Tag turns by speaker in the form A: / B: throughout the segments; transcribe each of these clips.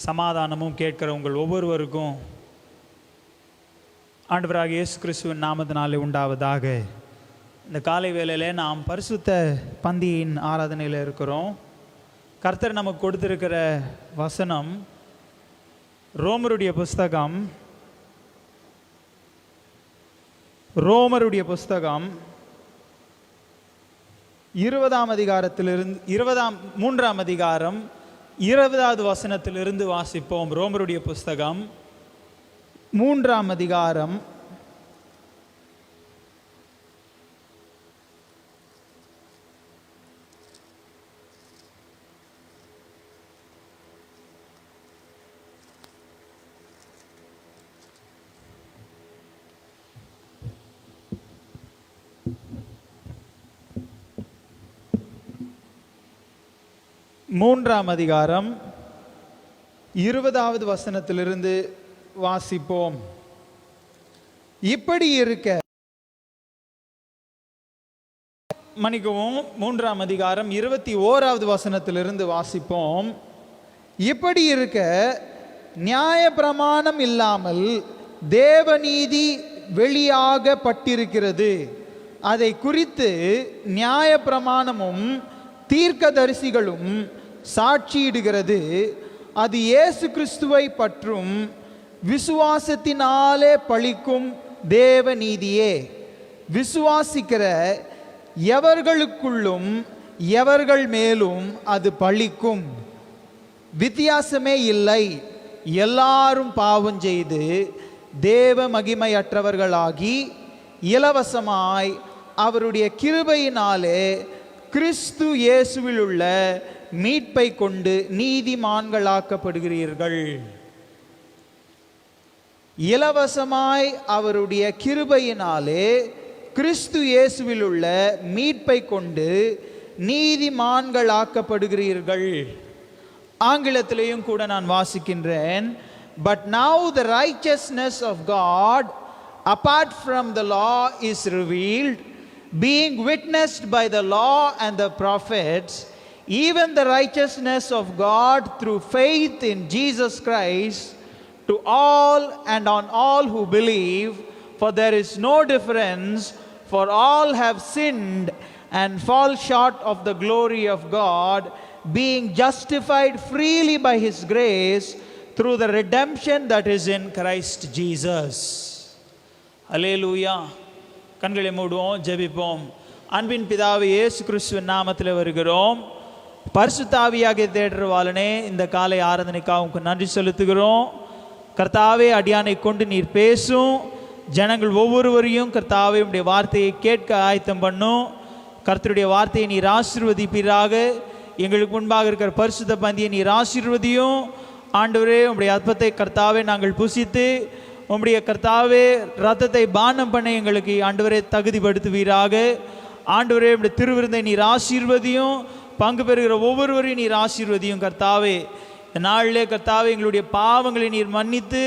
A: சமாதானமும் கேட்கிற உங்கள் ஒவ்வொருவருக்கும் ஆண்டவராகிய இயேசு கிறிஸ்துவின் நாமத்தினாலே உண்டாவதாக. இந்த காலை வேளையில் நாம் பரிசுத்த பந்தியின் ஆராதனையில் இருக்கிறோம். கர்த்தர் நமக்கு கொடுத்திருக்கிற வசனம் ரோமருடைய புஸ்தகம் 20ஆம் அதிகாரத்திலிருந்து 3ஆம் அதிகாரம் 20வது வசனத்திலிருந்து வாசிப்போம். ரோமருடைய புஸ்தகம் 3ஆம் அதிகாரம் 20வது வசனத்திலிருந்து வாசிப்போம். இப்படி இருக்க 3ஆம் அதிகாரம் 21வது வசனத்திலிருந்து வாசிப்போம். இப்படி இருக்க நியாயப்பிரமாணம் இல்லாமல் தேவநீதி வெளியாகப்பட்டிருக்கிறது. அதை குறித்து நியாயப்பிரமாணமும் தீர்க்கதரிசிகளும் சாட்சியிடுகிறது. அது இயேசு கிறிஸ்துவை பற்றும் விசுவாசத்தினாலே பழிக்கும் தேவ நீதியே. விசுவாசிக்கிற எவர்களுக்குள்ளும் எவர்கள் மேலும் அது பழிக்கும். வித்தியாசமே இல்லை. எல்லாரும் பாவம் செய்து தேவ மகிமையற்றவர்களாகி இலவசமாய் அவருடைய கிருபையினாலே கிறிஸ்து இயேசுவில் உள்ள மீட்பை கொண்டு நீதிமான்களாக்கப்படுகிறீர்கள். இலவசமாய் அவருடைய கிருபையினாலே கிறிஸ்து இயேசுவில் உள்ள மீட்பை கொண்டு நீதிமான்களாக்கப்படுகிறீர்கள். ஆங்கிலத்திலேயும் கூட நான் வாசிக்கின்றேன். But now the righteousness of God apart from the law is revealed, being witnessed by the law and the prophets, even the righteousness of God through faith in Jesus Christ to all and on all who believe, for there is no difference, for all have sinned and fall short of the glory of God, being justified freely by his grace through the redemption that is in Christ Jesus. Hallelujah. கண்களை மூடுவோம், ஜெபிப்போம். அன்பின் பிதாவே, இயேசு கிறிஸ்துவின் நாமத்தில் வருகிறோம். பரிசுத்த ஆவியாகிய தேடுவாளனே, இந்த காலை ஆராதனைக்காக உங்களுக்கு நன்றி செலுத்துகிறோம். கர்த்தாவே, அடியானை கொண்டு நீர் பேசும். ஜனங்கள் ஒவ்வொருவரையும் கர்த்தாவே உடைய வார்த்தையை கேட்க ஆயத்தம் பண்ணும். கர்த்தருடைய வார்த்தையை நீர் ஆசீர்வதிப்பீராக. எங்களுக்கு முன்பாக இருக்கிற பரிசுத்த பந்தியை நீர் ஆசீர்வதியும். ஆண்டவரே, உடைய அற்பத்தை கர்த்தாவே நாங்கள் புசித்து உம்முடைய கர்த்தாவே ரத்தத்தை பானம் பண்ண எங்களுக்கு ஆண்டவரே தகுதிப்படுத்துவீராக. ஆண்டவரே, உம்முடைய திருவிருந்தை நீர் ஆசீர்வதியும். பங்கு பெறுகிற ஒவ்வொருவரையும் நீர் ஆசீர்வதியும். கர்த்தாவே, இந்த நாளிலே கர்த்தாவே எங்களுடைய பாவங்களை நீர் மன்னித்து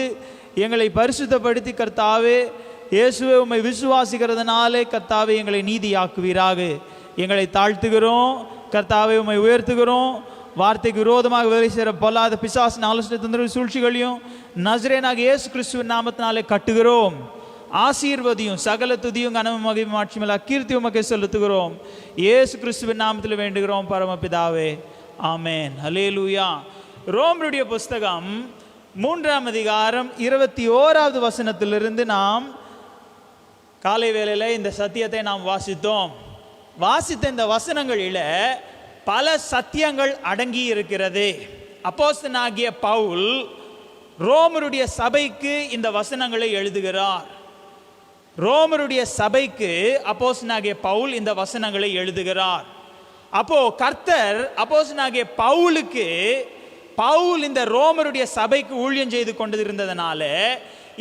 A: எங்களை பரிசுத்தப்படுத்தி கர்த்தாவே இயேசுவை உம்மை விசுவாசிக்கிறதுனாலே கர்த்தாவே எங்களை நீதியாக்குவீராக. எங்களை தாழ்த்துகிறோம் கர்த்தாவே, உம்மை உயர்த்துகிறோம். வார்த்தைக்கு விரோதமாக வேலை செய்கிற பொல்லாத பிசாசின் ஆலோசனை தந்திர சூழ்ச்சிகளையும் நசரேனாக இயேசு கிறிஸ்துவின் நாமத்தினாலே கட்டுகிறோம். ஆசீர்வதியும். சகல துதியும் கனமும் மகிமையும் மாட்சியும் கீர்த்தி உமக்கே செலுத்துகிறோம். இயேசு கிறிஸ்துவின் நாமத்தில் வேண்டுகிறோம் பரமபிதாவே, ஆமென். ஹல்லேலூயா. ரோமருடைய புஸ்தகம் 3ஆம் அதிகாரம் 21வது வசனத்திலிருந்து நாம் காலை வேளையில் இந்த சத்தியத்தை நாம் வாசித்த இந்த வசனங்களில் பல சத்தியங்கள் அடங்கி இருக்கிறது. அப்போஸ்தலனாகிய பவுல் ரோமருடைய சபைக்கு இந்த வசனங்களை எழுதுகிறார். ரோமருடைய சபைக்கு அப்போஸ்தலனாகிய பவுல் இந்த வசனங்களை எழுதுகிறார். அப்போ கர்த்தர் அப்போஸ்தலனாகிய பவுலுக்கு, பவுல் இந்த ரோமருடைய சபைக்கு ஊழியம் செய்து கொண்டிருந்ததனால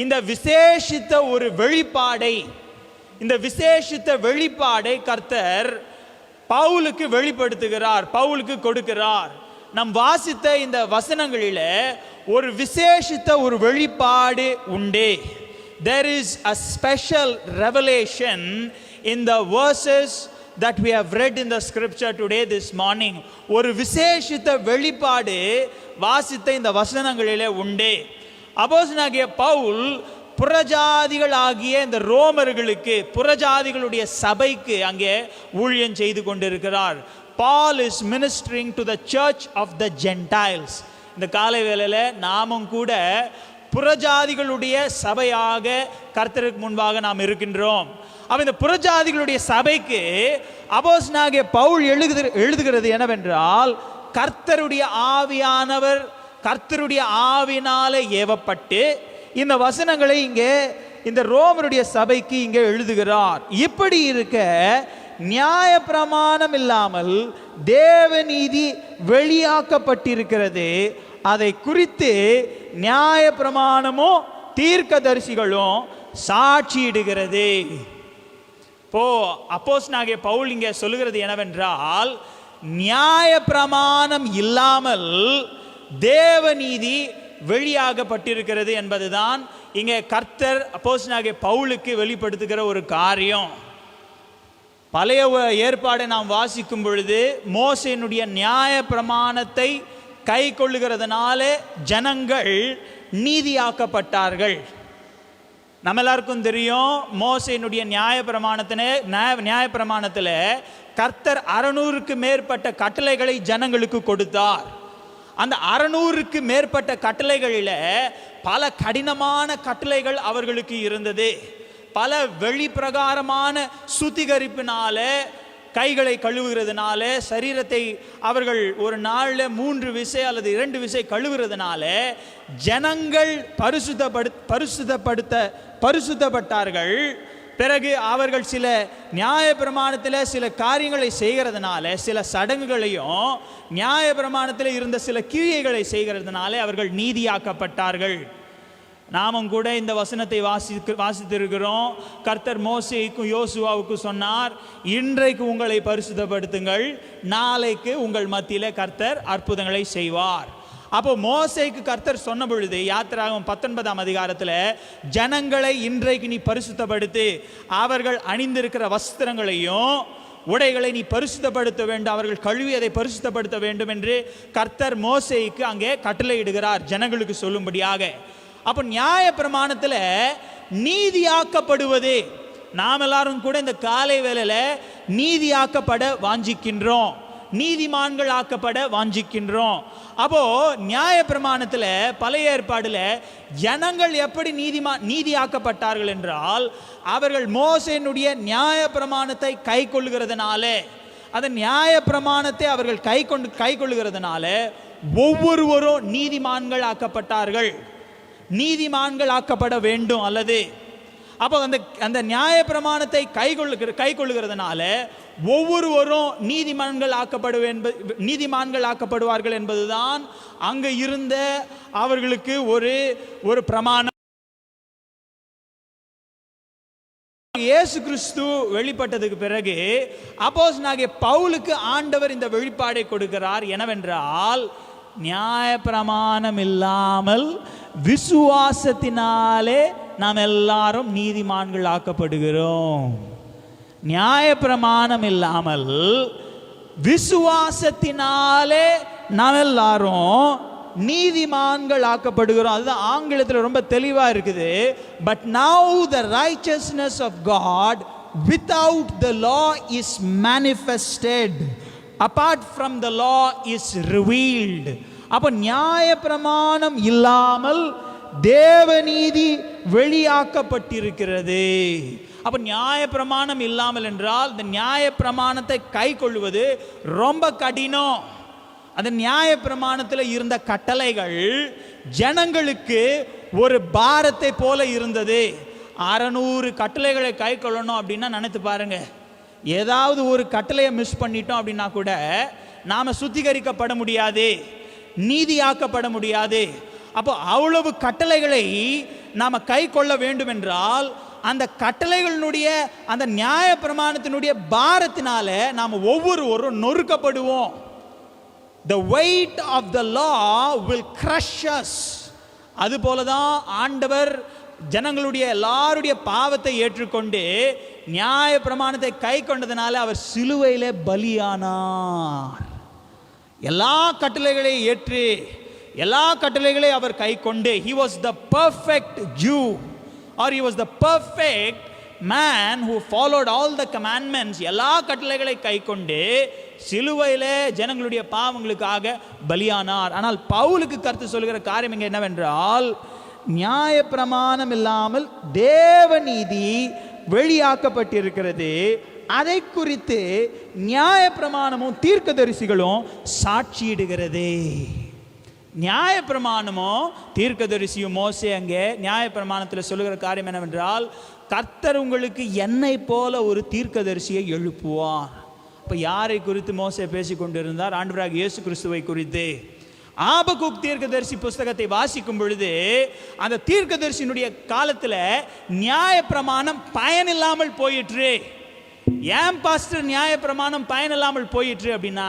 A: இந்த விசேஷித்த ஒரு வெளிப்பாடை கர்த்தர் பவுலுக்கு வெளிப்படுத்துகிறார், பவுலுக்கு கொடுக்கிறார். நம் வாசித்த இந்த வசனங்களில் ஒரு விசேஷித்த ஒரு வெளிப்பாடு உண்டு. There is a special revelation in the verses that we have read in the scripture today this morning. ஒரு விசேஷித்த வெளிப்பாடு வாசித்த இந்த வசனங்களிலே உண்டு. அப்போஸ்தலனாகிய பவுல் புறஜாதிகள் ஆகிய இந்த ரோமர்களுக்கு, புறஜாதிகளுடைய சபைக்கு அங்கே ஊழியம் செய்து கொண்டிருக்கிறார். Paul is ministering to the church of the Gentiles. இந்த காலை வேளையில நாமும் கூட புறஜாதிகளுடைய சபையாக கர்த்தருக்கு முன்பாக நாம் இருக்கின்றோம். அப்ப இந்த புறஜாதிகளுடைய சபைக்கு அப்போஸ்தலனாகிய பவுல் எழுதுகிறது என்னவென்றால், கர்த்தருடைய ஆவியானவர் கர்த்தருடைய ஆவினாலே ஏவப்பட்டு இந்த வசனங்களை இங்கே இந்த ரோமருடைய சபைக்கு இங்கே எழுதுகிறார். இப்படி இருக்க நியாயப்பிரமாணம் இல்லாமல் தேவநீதி வெளியாக்கப்பட்டிருக்கிறது. அதை குறித்து நியாயப்பிரமாணமும் தீர்க்கதரிசிகளும் சாட்சியிடுகிறது. இப்போ அப்போஸ்தலனாகிய பவுல் இங்கே சொல்லுகிறது என்னவென்றால், நியாயப்பிரமாணம் இல்லாமல் தேவநீதி வெளியாகப்பட்டிருக்கிறது என்பதுதான் இங்கே கர்த்தர் அப்போஸ்தலனாகிய பவுலுக்கு வெளிப்படுத்துகிற ஒரு காரியம். பழைய ஏற்பாடை நாம் வாசிக்கும் பொழுது மோசேயினுடைய நியாய பிரமாணத்தை கை கொள்ளுகிறதுனால ஜனங்கள் நீதியாக்கப்பட்டார்கள். நம்ம எல்லாருக்கும் தெரியும், மோசேயினுடைய நியாய பிரமாணத்தில் கர்த்தர் 600க்கு மேற்பட்ட கட்டளைகளை ஜனங்களுக்கு கொடுத்தார். அந்த 600க்கு மேற்பட்ட கட்டளைகளில் பல கடினமான கட்டளைகள் அவர்களுக்கு இருந்தது. பல வெளிப்பிரகாரமான சுத்திகரிப்பினால, கைகளை கழுவுகிறதுனால, சரீரத்தை அவர்கள் ஒரு நாளில் 3 விசை அல்லது 2 விசை கழுவுறதுனால ஜனங்கள் பரிசுத்தப்பட்டார்கள். பிறகு அவர்கள் சில நியாயப்பிரமாணத்தில் சில காரியங்களை செய்கிறதுனால, சில சடங்குகளையும் நியாயப்பிரமாணத்தில் இருந்த சில கிரியைகளை செய்கிறதுனால அவர்கள் நீதியாக்கப்பட்டார்கள். நாமும் கூட இந்த வசனத்தை வாசித்திருக்கிறோம். கர்த்தர் மோசேக்கும் யோசுவாவுக்கும் சொன்னார், இன்றைக்கு உங்களை பரிசுத்தப்படுத்துங்கள், நாளைக்கு உங்கள் மத்தியில் கர்த்தர் அற்புதங்களை செய்வார். அப்போ மோசேக்கு கர்த்தர் சொன்ன பொழுது யாத்திராகமம் 19ஆம் அதிகாரத்தில் ஜனங்களை இன்றைக்கு நீ பரிசுத்தப்படுத்து, அவர்கள் அணிந்திருக்கிற வஸ்திரங்களையும் உடைகளை நீ பரிசுத்தப்படுத்த வேண்டும், அவர்கள் கழுவி அதை பரிசுத்தப்படுத்த வேண்டும் என்று கர்த்தர் மோசேக்கு அங்கே கட்டளையிடுகிறார் ஜனங்களுக்கு சொல்லும்படியாக. அப்போ நியாய பிரமாணத்தில் நீதியாக்கப்படுவது, நாம் எல்லாரும் கூட இந்த காலை வேளையில நீதியாக்கப்பட வாஞ்சிக்கின்றோம், நீதிமான்கள் ஆக்கப்பட வாஞ்சிக்கின்றோம். அப்போ நியாய பிரமாணத்தில் பழைய ஏற்பாடுல ஜனங்கள் எப்படி நீதியாக்கப்பட்டார்கள் என்றால், அவர்கள் மோசேயினுடைய நியாய பிரமாணத்தை கை கொள்ளுகிறதுனால, அந்த நியாய பிரமாணத்தை அவர்கள் கை கொள்ளுகிறதுனால ஒவ்வொருவரும் நீதிமான்கள் ஆக்கப்பட்டார்கள், நீதிமான்கள் ஆக்கப்பட வேண்டும். அல்லது அப்போ அந்த நியாய பிரமாணத்தை கை கொள்ளுகிறதுனால ஒவ்வொருவரும் நீதிமான்கள் ஆக்கப்படுவார்கள் என்பதுதான் அங்க இருந்த அவர்களுக்கு ஒரு பிரமாணம். இயேசு கிறிஸ்து வெளிப்பட்டதுக்கு பிறகு அப்போஸ்தலனாகிய பவுலுக்கு ஆண்டவர் இந்த வெளிப்பாடை கொடுக்கிறார். என்னவென்றால், நியாய பிரமாணம் இல்லாமல் விசுவாசத்தினாலே நாம் எல்லாரும் நீதிமான்கள் ஆக்கப்படுகிறோம். நியாய பிரமாணம் இல்லாமல் விசுவாசத்தினாலே நாம் எல்லாரும் நீதிமான்கள் ஆக்கப்படுகிறோம். அதுதான் ஆங்கிலத்தில் ரொம்ப தெளிவா இருக்குது. But now the righteousness of God without the law is manifested, apart from the law is revealed. அப்ப நியாய பிரமாணம் இல்லாமல் தேவநீதி வெளியாக்கப்பட்டிருக்கிறது. அப்ப நியாய பிரமாணம் இல்லாமல் என்றால் இந்த நியாய பிரமாணத்தை கை கொள்வது ரொம்ப கடினம். அந்த நியாய பிரமாணத்தில் இருந்த கட்டளைகள் ஜனங்களுக்கு ஒரு பாரத்தை போல இருந்தது. 600 கட்டளைகளை கை கொள்ளணும் அப்படின்னா நினைத்து பாருங்க. ஏதாவது ஒரு கட்டளையை மிஸ் பண்ணிட்டோம் அப்படின்னா கூட நாம சுத்திகரிக்கப்பட முடியாது, நீதியாக்கப்பட முடியாது. அப்போ அவ்வளவு கட்டளைகளை நாம கை கொள்ள வேண்டும் என்றால் அந்த கட்டளைகளுடைய அந்த நியாய பிரமாணத்தினுடைய பாரத்தினால நாம் ஒவ்வொருவரும் நொறுக்கப்படுவோம். The weight of the law will crush us. அதுபோலதான் ஆண்டவர் ஜனங்களுடைய எல்லாருடைய பாவத்தை ஏற்றுக்கொண்டு நியாய பிரமாணத்தை கை கொண்டதுனால அவர் சிலுவையிலே பலியானார். எல்லா கட்டளைகளையும் ஏற்று எல்லா கட்டளைகளையும் அவர் கை கொண்டு he was the perfect Jew or he was the perfect man who followed all the commandments. எல்லா கட்டளைகளை கை கொண்டு சிலுவையிலே ஜனங்களுடைய பாவங்களுக்காக பலியானார். ஆனால் பவுலுக்கு கருத்து சொல்கிற காரியம் இங்கே என்னவென்றால், நியாய பிரமாணம் இல்லாமல் தேவநீதி வெளியாக்கப்பட்டிருக்கிறது. அதை குறித்து நியாய பிரமாணமும் தீர்க்கதரிசிகளும் சாட்சியிடுகிறது. நியாய பிரமாணமும் தீர்க்கதரிசியும் மோசே அங்கே நியாய பிரமாணத்தில் சொல்லுகிற காரியம் என்னவென்றால், கர்த்தர் உங்களுக்கு என்னை போல ஒரு தீர்க்கதரிசியை எழுப்புவார். இப்போ யாரை குறித்து மோசே பேசி கொண்டிருந்தார்? ஆண்டவராகிய இயேசு கிறிஸ்துவை குறித்து. ஆபகுக் தீர்க்கதரிசி புஸ்தகத்தை வாசிக்கும் பொழுது அந்த தீர்க்கதரிசியினுடைய காலத்தில் நியாய பிரமாணம் பயனில்லாமல் போயிற்று. ஏன் பாஸ்டர் நியாய பிரமாணம் பயனில்லாமல் போயிற்று அப்படின்னா,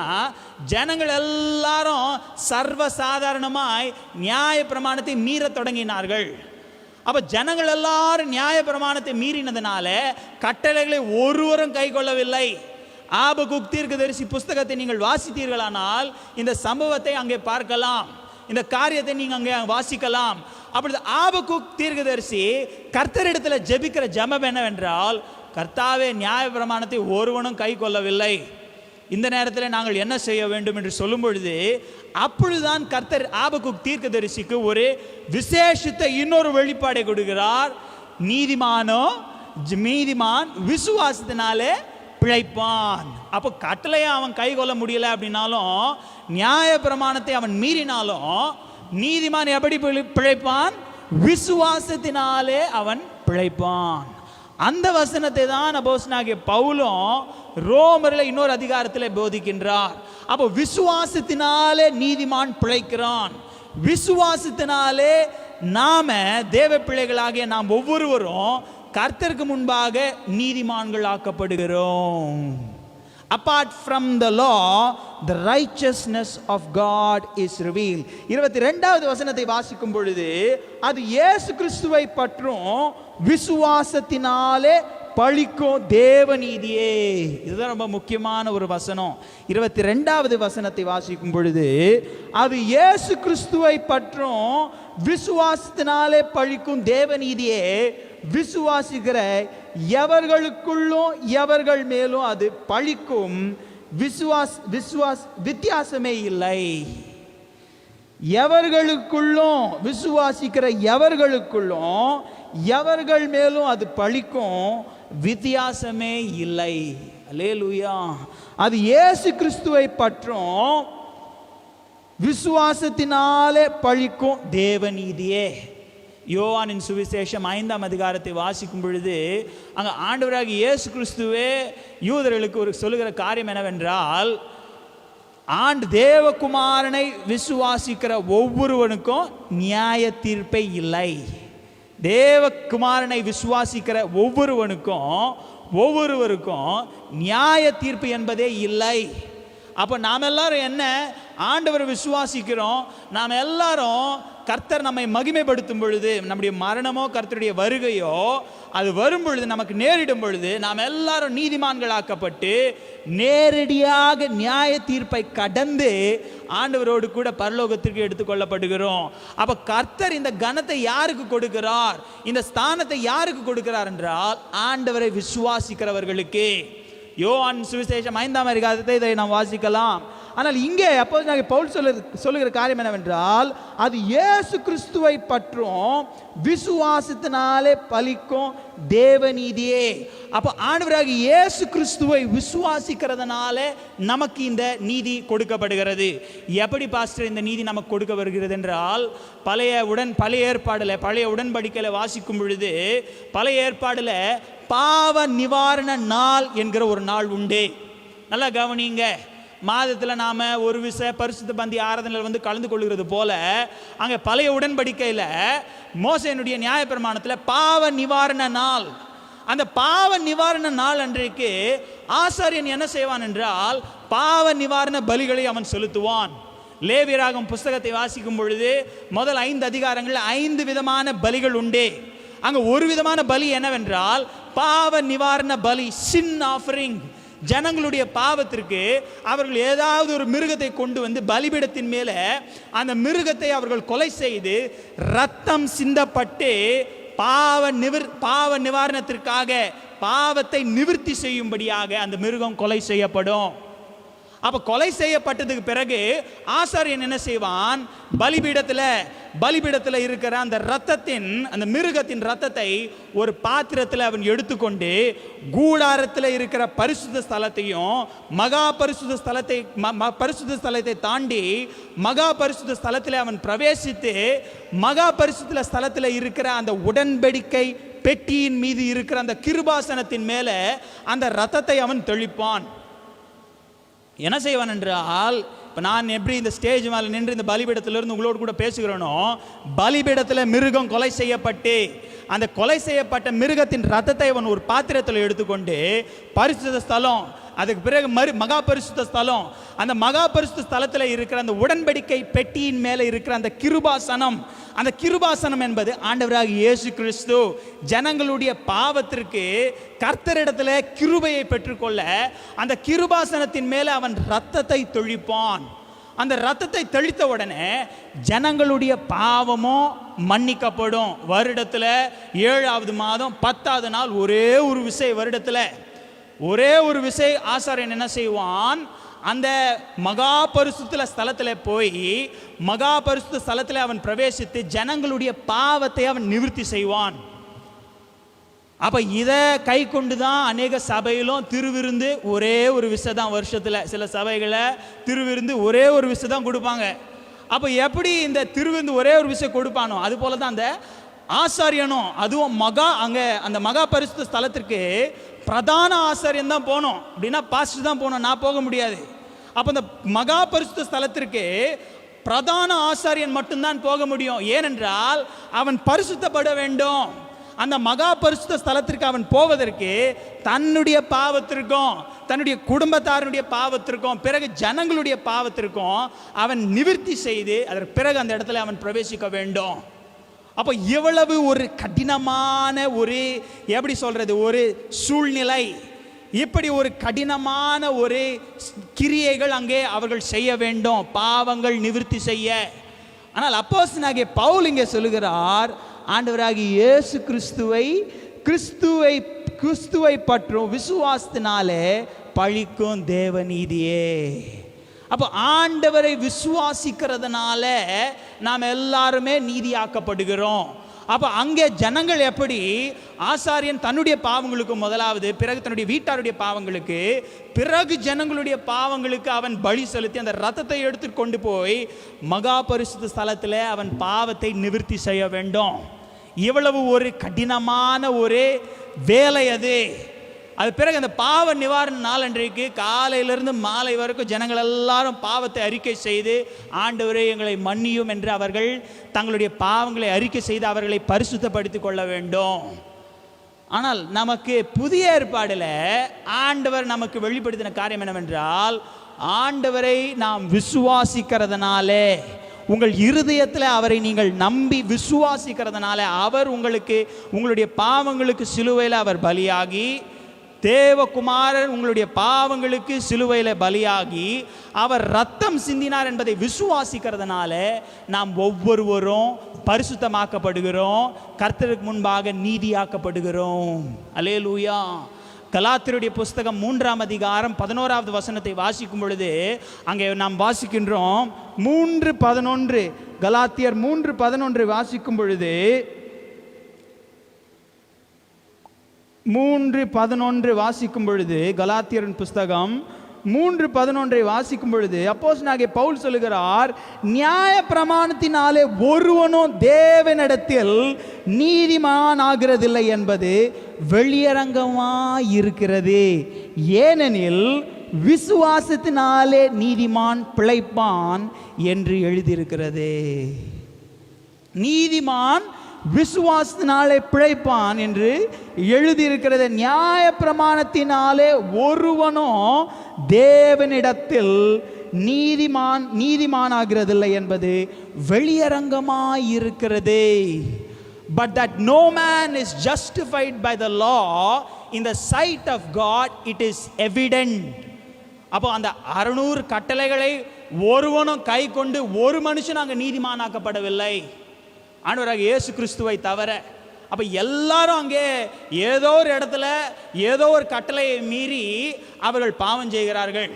A: ஜனங்கள் எல்லாரும் சர்வசாதாரணமாய் நியாய பிரமாணத்தை மீற தொடங்கினார்கள். அப்ப ஜனங்கள் எல்லாரும் நியாய பிரமாணத்தை மீறினதுனால கட்டளைகளை ஒருவரும் கை கொள்ளவில்லை. ஆபகுக் தீர்க்கதரிசி புஸ்தகத்தை நீங்கள் வாசித்தீர்களானால் இந்த சம்பவத்தை அங்கே பார்க்கலாம், இந்த காரியத்தை நீங்க அங்கே வாசிக்கலாம். அப்படி ஆபகுக் தீர்க்கதரிசி கர்த்தரிடத்தில் ஜெபிக்கிற ஜெபம் என்னவென்றால், கர்த்தாவே நியாய பிரமாணத்தை ஒருவனும் கை கொள்ளவில்லை, இந்த நேரத்தில் நாங்கள் என்ன செய்ய வேண்டும் என்று சொல்லும் பொழுது, அப்பொழுதுதான் கர்த்தர் ஆபகுக் தீர்க்கதரிசிக்கு ஒரு விசேஷித்த இன்னொரு வெளிப்பாடை கொடுக்கிறார். நீதிமான் விசுவாசத்தினாலே பிழைப்பான். அப்போ கட்டளையை அவன் கை கொள்ள முடியல அப்படின்னாலும், நியாய பிரமாணத்தை அவன் மீறினாலும், நீதிமான் எப்படி பிழைப்பான்? விசுவாசத்தினாலே அவன் பிழைப்பான். அந்த வசனத்தை தான் அப்போஸ்தலனாகிய பவுலும் ரோமரில் இன்னொரு அதிகாரத்தில் போதிக்கின்றார். அப்போ விசுவாசத்தினாலே நீதிமான் பிழைக்கிறான். விசுவாசத்தினாலே நாம தேவ பிள்ளைகளாகிய நாம் ஒவ்வொருவரும் கர்த்தருக்கு முன்பாக நீதிமான்கள் ஆக்கப்படுகிறோம். Apart from the law, the righteousness of God is revealed. 22வது வசனத்தை வாசிக்கும் பொழுது அது இயேசு கிறிஸ்துவை பற்றும் விசுவாசத்தினாலே பழிக்கும் தேவநீதியே. இதுதான் ரொம்ப முக்கியமான ஒரு வசனம். 22வது வசனத்தை வாசிக்கும் பொழுது அது இயேசு கிறிஸ்துவை பற்றும் விசுவாசத்தினாலே பழிக்கும் தேவநீதியே, விசுவாசிக்கிற எவர்களுக்குள்ளும் எவர்கள் மேலும் அது பழிக்கும், வித்தியாசமே இல்லை. எவர்களுக்குள்ளும் விசுவாசிக்கிற எவர்களுக்குள்ளும் எவர்கள் மேலும் அது பழிக்கும், வித்தியாசமே இல்லை. அல்லேலூயா. அது இயேசு கிறிஸ்துவை பற்றும் விசுவாசத்தினாலே பழிக்கும் தேவநீதியே. யோவானின் சுவிசேஷம் 5ஆம் அதிகாரத்தை வாசிக்கும் பொழுது அங்கே ஆண்டவராகிய இயேசு கிறிஸ்துவே யூதர்களுக்கு ஒரு சொல்லுகிற காரியம் என்னவென்றால், தேவகுமாரனை விசுவாசிக்கிற ஒவ்வொருவனுக்கும் நியாய தீர்ப்பே இல்லை. தேவகுமாரனை விசுவாசிக்கிற ஒவ்வொருவருக்கும் நியாய தீர்ப்பு என்பதே இல்லை. அப்போ நாம் எல்லாரும் என்ன, ஆண்டவரை விசுவாசிக்கிறோம். நாம் எல்லாரும் கர்த்தர் நம்மை மகிமைப்படுத்தும் பொழுது, நம்முடைய மரணமோ கர்த்தருடைய வருகையோ அது வரும் பொழுது, நமக்கு நேரிடும் பொழுது, நாம் எல்லாரும் நீதிமான்களாக்கப்பட்டு நேரடியாக நியாய தீர்ப்பை கடந்து ஆண்டவரோடு கூட பரலோகத்திற்கு எடுத்துக்கொள்ளப்படுகிறோம். அப்போ கர்த்தர் இந்த கனத்தை யாருக்கு கொடுக்கிறார், இந்த ஸ்தானத்தை யாருக்கு கொடுக்கிறார் என்றால், ஆண்டவரை விசுவாசிக்கிறவர்களுக்கு. யோவான் சுவிசேஷம் 5ஆம் அதிகாரத்தை இதை நாம் வாசிக்கலாம். ஆனால் இங்கே அப்போஸ்தலனாகிய பவுல் சொல்லுகிற காரியம் என்னவென்றால், அது இயேசு கிறிஸ்துவை பற்றும் விசுவாசத்தினாலே பலிக்கும் தேவநீதியே. அப்போ ஆண்டவராகிய இயேசு கிறிஸ்துவை விசுவாசிக்கிறதுனால நமக்கு இந்த நீதி கொடுக்கப்படுகிறது. எப்படி பாஸ்டர் இந்த நீதி நமக்கு கொடுக்க வருகிறது என்றால், பழைய ஏற்பாடில் பழைய உடன்படிக்கையில் வாசிக்கும் பொழுது, பழைய ஏற்பாடில் பாவ நிவாரண நாள் என்கிற ஒரு நாள் உண்டு. நல்லா கவனிங்க. மாதத்தில் நாம் ஒரு பரிசுத்த பந்தி ஆராதனையில் கலந்து கொள்கிறது போல, அங்கே பழைய உடன்படிக்கையில் மோசேனுடைய நியாயப்பிரமாணத்தில் பாவ நிவாரண நாள், அந்த பாவ நிவாரண நாள் அன்றைக்கு ஆசாரியன் என்ன செய்வான் என்றால், பாவ நிவாரண பலிகளை அவன் செலுத்துவான். லேவியராகமம் புஸ்தகத்தை வாசிக்கும் பொழுது முதல் 5 அதிகாரங்களில் 5 விதமான பலிகள் உண்டு.
B: அங்க ஒரு விதமான பலி என்னவென்றால் பாவ நிவாரண பலி, சின் ஆஃபரிங். ஜனங்களுடைய பாவத்திற்கு அவர்கள் ஏதாவது ஒரு மிருகத்தை கொண்டு வந்து பலிபீடத்தின் மேல அந்த மிருகத்தை அவர்கள் கொலை செய்து ரத்தம் சிந்தப்பட்டு பாவ நிவாரணத்திற்காக, பாவத்தை நிவர்த்தி செய்யும்படியாக அந்த மிருகம் கொலை செய்யப்படும். அப்ப கொலை செய்யப்பட்டதுக்கு பிறகு ஆசாரியன் என்ன செய்வான், பலிபீடத்தில் இருக்கிற அந்த ரத்தத்தின், அந்த மிருகத்தின் ரத்தத்தை ஒரு பாத்திரத்தில் அவன் எடுத்துக்கொண்டு கூடாரத்தில் இருக்கிற பரிசுத்த ஸ்தலத்தையும் மகா பரிசுத்த ஸ்தலத்தை பரிசுத்த ஸ்தலத்தை தாண்டி மகா பரிசுத்த ஸ்தலத்தில் அவன் பிரவேசித்து மகா பரிசுத்த ஸ்தலத்தில் இருக்கிற அந்த உடன்படிக்கை பெட்டியின் மீது இருக்கிற அந்த கிருபாசனத்தின் மேல அந்த ரத்தத்தை அவன் தெளிப்பான். என்ன செய்வான் என்றால், இப்போ நான் எப்படி இந்த ஸ்டேஜ் மேலே நின்று இந்த பலிபீடத்திலிருந்து உங்களோடு கூட பேசுகிறேனோ, பலிபீடத்தில் மிருகம் கொலை செய்யப்பட்டு அந்த கொலை செய்யப்பட்ட மிருகத்தின் ரத்தத்தை அவன் ஒரு பாத்திரத்தில் எடுத்துக்கொண்டு பரிசுத்த ஸ்தலம், அதுக்கு பிறகு மகா பரிசுத்த ஸ்தலம், அந்த மகா பரிசுத்த ஸ்தலத்தில் இருக்கிற அந்த உடன்படிக்கை பெட்டியின் மேலே இருக்கிற அந்த கிருபாசனம், அந்த கிருபாசனம் என்பது ஆண்டவராகிய இயேசு கிறிஸ்து ஜனங்களுடைய பாவத்திற்கு கர்த்தரிடத்தில் கிருபையை பெற்றுக்கொள்ள அந்த கிருபாசனத்தின் மேலே அவன் ரத்தத்தை தெளிப்பான். அந்த ரத்தத்தை தெளித்த உடனே ஜனங்களுடைய பாவமும் மன்னிக்கப்படும். வருடத்தில் 7வது மாதம் 10வது நாள் ஒரே ஒரு விசை, வருடத்தில் ஒரே ஒரு விசை ஆசாரியன் என்ன செய்வான், அந்த மகா பரிசுத்த ஸ்தலத்தில் போய் மகா பரிசுத்த ஸ்தலத்தில் அவன் பிரவேசித்து ஜனங்களுடைய பாவத்தை அவன் நிவர்த்தி செய்வான். அப்ப இதை கை கொண்டு தான் அநேக சபையிலும் திருவிருந்து ஒரே ஒரு விசை தான் வருஷத்துல, சில சபைகளை திருவிருந்து ஒரே ஒரு விசை தான் கொடுப்பாங்க. அப்ப எப்படி இந்த திருவிருந்து ஒரே ஒரு விசை கொடுப்பானோ அது போல தான் அந்த ஆசாரியனும், அதுவும் அங்க அந்த மகா பரிசுத்த ஸ்தலத்திற்கு பிரதான ஆசாரியன் தான் போனோம். அப்படின்னா பாஸ்டர் தான் போனோம், நான் போக முடியாது. அப்ப இந்த மகா பரிசுத்த ஸ்தலத்திற்கு பிரதான ஆசாரியன் மட்டும்தான் போக முடியும். ஏனென்றால் அவன் பரிசுத்தப்பட வேண்டும். அந்த மகா பரிசுத்த ஸ்தலத்திற்கு அவன் போவதற்கு தன்னுடைய பாவத்திற்கும் தன்னுடைய குடும்பத்தாருடைய பாவத்திற்கும் பிறகு ஜனங்களுடைய பாவத்திற்கும் அவன் நிவர்த்தி செய்து அதற்கு பிறகு அந்த இடத்துல அவன் பிரவேசிக்க வேண்டும். அப்போ எவ்வளவு ஒரு கடினமான ஒரு, எப்படி சொல்றது, ஒரு சூழ்நிலை, இப்படி ஒரு கடினமான ஒரு கிரியைகள் அங்கே அவர்கள் செய்ய வேண்டும், பாவங்கள் நிவர்த்தி செய்ய. ஆனால் அப்போஸ்தலனாகிய பவுல் இங்கே சொல்லுகிறார், ஆண்டவராகிய இயேசு கிறிஸ்துவை பற்றும் விசுவாசத்தினாலே பழிக்கும் தேவநீதியே. அப்போ ஆண்டவரை விசுவாசிக்கிறதுனால நாம் எல்லாருமே நீதியாக்கப்படுகிறோம். அப்போ அங்கே ஜனங்கள் எப்படி, ஆசாரியன் தன்னுடைய பாவங்களுக்கு முதலாவது, பிறகு தன்னுடைய வீட்டாருடைய பாவங்களுக்கு, பிறகு ஜனங்களுடைய பாவங்களுக்கு அவன் பலி செலுத்தி அந்த ரத்தத்தை எடுத்து கொண்டு போய் மகா பரிசுத்த ஸ்தலத்தில் அவன் பாவத்தை நிவர்த்தி செய்ய வேண்டும். இவ்வளவு ஒரு கடினமான ஒரு வேலை அது. அது பிறகு அந்த பாவ நிவாரண நாள் அன்றைக்கு காலையிலிருந்து மாலை வரைக்கும் ஜனங்கள் எல்லாரும் பாவத்தை அறிக்கை செய்து, ஆண்டவரே எங்களை மன்னியும் என்று அவர்கள் தங்களுடைய பாவங்களை அறிக்கை செய்து அவர்களை பரிசுத்தப்படுத்திக் கொள்ள வேண்டும். ஆனால் நமக்கு புதிய ஏற்பாடில் ஆண்டவர் நமக்கு வெளிப்படுத்தின காரியம் என்னவென்றால், ஆண்டவரை நாம் விசுவாசிக்கிறதுனாலே, உங்கள் இருதயத்தில் அவரை நீங்கள் நம்பி விசுவாசிக்கிறதுனால அவர் உங்களுக்கு உங்களுடைய பாவங்களுக்கு சிலுவையில் அவர் பலியாகி, தேவகுமாரன் உங்களுடைய பாவங்களுக்கு சிலுவையில் பலியாகி அவர் ரத்தம் சிந்தினார் என்பதை விசுவாசிக்கிறதுனால நாம் ஒவ்வொருவரும் பரிசுத்தமாக்கப்படுகிறோம், கர்த்தருக்கு முன்பாக நீதியாக்கப்படுகிறோம். அல்லேலூயா. கலாத்தியருடைய புஸ்தகம் 3ஆம் அதிகாரம் 11வது வசனத்தை வாசிக்கும் பொழுது அங்கே நாம் வாசிக்கின்றோம் 3:11. கலாத்தியர் 3:11 வாசிக்கும் பொழுது 3:11 வாசிக்கும் பொழுது கலாத்தியரின் புஸ்தகம் 3:11 வாசிக்கும் பொழுது அப்போஸ்தலனாகிய பவுல் சொல்லுகிறார், நியாய பிரமாணத்தினாலே ஒருவனும் தேவனிடத்தில் நீதிமான் ஆகிறதில்லை என்பது வெளியரங்கமாய் இருக்கிறது. ஏனெனில் விசுவாசத்தினாலே நீதிமான் பிழைப்பான் என்று எழுதியிருக்கிறது. நீதிமான் விசுவாசத்தினாலே பிழைப்பான் என்று எழுதியிருக்கிறது. நியாய பிரமாணத்தினாலே ஒருவனும் தேவனிடத்தில் நீதிமானாகிறதில்லை என்பது வெளியரங்கமாயிருக்கிறது. but that no man is justified by the law in the sight of God, it is evident. அப்போ அந்த 600 கட்டளைகளை ஒருவனும் கை கொண்டு ஒரு மனுஷன் அங்கே நீதிமானாக்கப்படவில்லை, ஆண்டவராக இயேசு கிறிஸ்துவை தவிர. அப்போ எல்லாரும் அங்கே ஏதோ ஒரு இடத்துல ஏதோ ஒரு கட்டளையை மீறி அவர்கள் பாவம் செய்கிறார்கள்.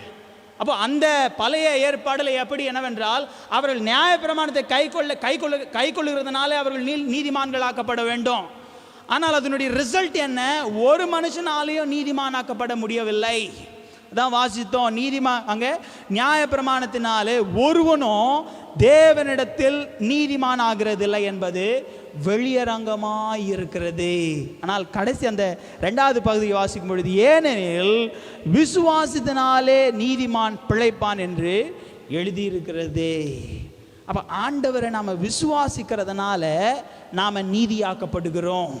B: அப்போ அந்த பழைய ஏற்பாடுல எப்படி என்னவென்றால், அவர்கள் நியாயப்பிரமாணத்தை கை கொள்ளுகிறதுனால அவர்கள் நீதிமான்களாக்கப்பட வேண்டும். ஆனால் அதனுடைய ரிசல்ட் என்ன? ஒரு மனுஷனாலேயும் நீதிமானாக்கப்பட முடியவில்லை. அதான் வாசித்தோம், அங்கே நியாயப்பிரமாணத்தினாலே ஒருவனும் தேவனிடத்தில் நீதிமான் ஆகிறதில்லை என்பது வெளியரங்கமாய் இருக்கிறது. ஆனால் கடைசி அந்த 2வது பகுதியை வாசிக்கும் பொழுது, ஏனெனில் விசுவாசத்தினாலே நீதிமான் பிழைப்பான் என்று எழுதியிருக்கிறது. அப்ப ஆண்டவரை நாம விசுவாசிக்கிறதுனால நாம நீதியாக்கப்படுகிறோம்.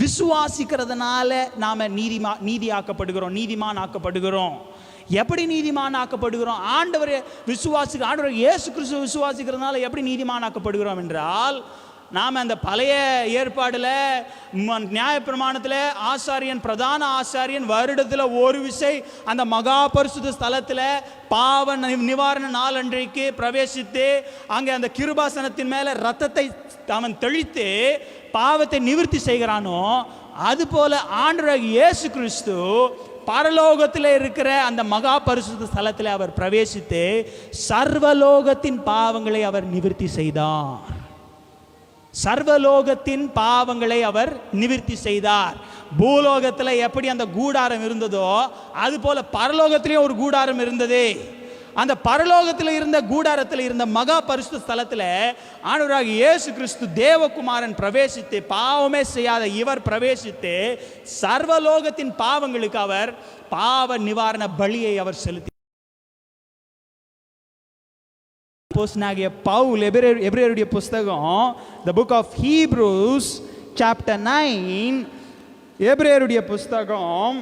B: விசுவாசிக்கிறதுனால நாம நீதியாக்கப்படுகிறோம், நீதிமான் ஆக்கப்படுகிறோம். எப்படி நீதிமான் ஆக்கப்படுகிறோம்? ஆண்டவர் இயேசு கிறிஸ்துவை விசுவாசிக்கிறதுனால எப்படி நீதிமான் ஆக்கப்படுகிறோம் என்றால், நாம் அந்த பழைய ஏற்பாடில் நியாயப்பிரமாணத்தில் ஆசாரியன், பிரதான ஆசாரியன் வருடத்தில் ஒரு விசை அந்த மகா பரிசுத்த ஸ்தலத்தில் பாவ நிவாரண நாள் அன்றைக்கு பிரவேசித்து அங்கே அந்த கிருபாசனத்தின் மேலே ரத்தத்தை அவன் தெளித்து பாவத்தை நிவர்த்தி செய்கிறானோ, அதுபோல ஆண்டவராகிய இயேசு கிறிஸ்து பரலோகத்தில் இருக்கிற அந்த மகா பரிசுத்த ஸ்தலத்தில் அவர் பிரவேசித்து சர்வலோகத்தின் பாவங்களை அவர் நிவர்த்தி செய்தார். சர்வலோகத்தின் பாவங்களை அவர் நிவர்த்தி செய்தார். பூலோகத்தில் எப்படி அந்த கூடாரம் இருந்ததோ அது போல பரலோகத்திலேயும் ஒரு கூடாரம் இருந்தது. அந்த பரலோகத்தில் இருந்த கூடாரத்தில் இருந்த மகா பரிசுத்த ஸ்தலத்தில் ஆண்டவராகிய இயேசு கிறிஸ்து தேவகுமாரன் பிரவேசித்து, பாவமே செய்யாத இவர் பிரவேசித்து சர்வலோகத்தின் பாவங்களுக்கு அவர் பாவ நிவாரண பலியை அவர் செலுத்தி, பவுல் எபிரேயருடைய புஸ்தகம் the book of Hebrews chapter 9, எபிரேயருடைய புஸ்தகம்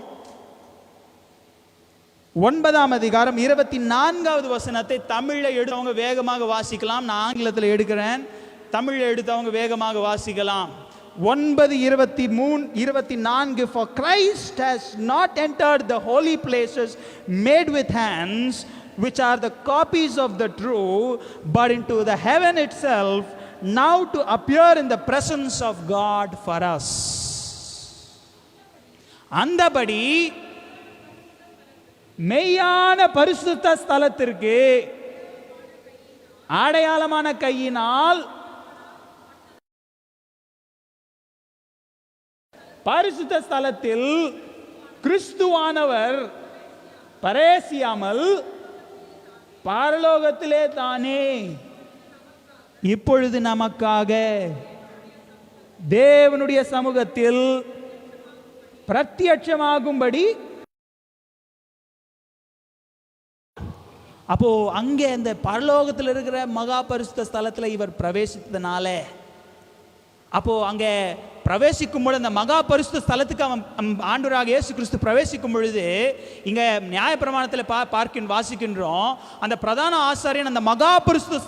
B: 9ஆம் அதிகாரம் 24வது வசனத்தை தமிழில் எடுத்தவங்க வேகமாக வாசிக்கலாம். நான் ஆங்கிலத்தில் எடுக்கிறேன், தமிழில் எடுத்தவங்க வேகமாக வாசிக்கலாம். 9:23-24 For Christ has not entered the holy places made with hands, which are the copies of the true, but into the heaven itself, now to appear in the presence of God for us. அந்தபடி மெய்யான பரிசுத்த ஸ்தலத்திற்கு அடையாளமான கையினால் பரிசுத்த ஸ்தலத்தில் கிறிஸ்துவானவர் பரேசியாமல் பரலோகத்திலே தானே இப்பொழுது நமக்காக தேவனுடைய சமூகத்தில் பிரத்யட்சமாகும்படி. அப்போ அங்கே அந்த பரலோகத்தில் இருக்கிற மகா பரிசுத்த ஸ்தலத்தில் இவர் பிரவேசித்ததுனால, அப்போ அங்கே பிரவேசிக்கும் பொழுது அந்த மகா பரிசுத்த ஸ்தலத்துக்கு அவன் ஆண்டவராக இயேசு கிறிஸ்து பிரவேசிக்கும் பொழுது இங்கே நியாயப்பிரமாணத்தில் வாசிக்கின்றோம், அந்த பிரதான ஆசாரியன் அந்த மகா பரிசுத்த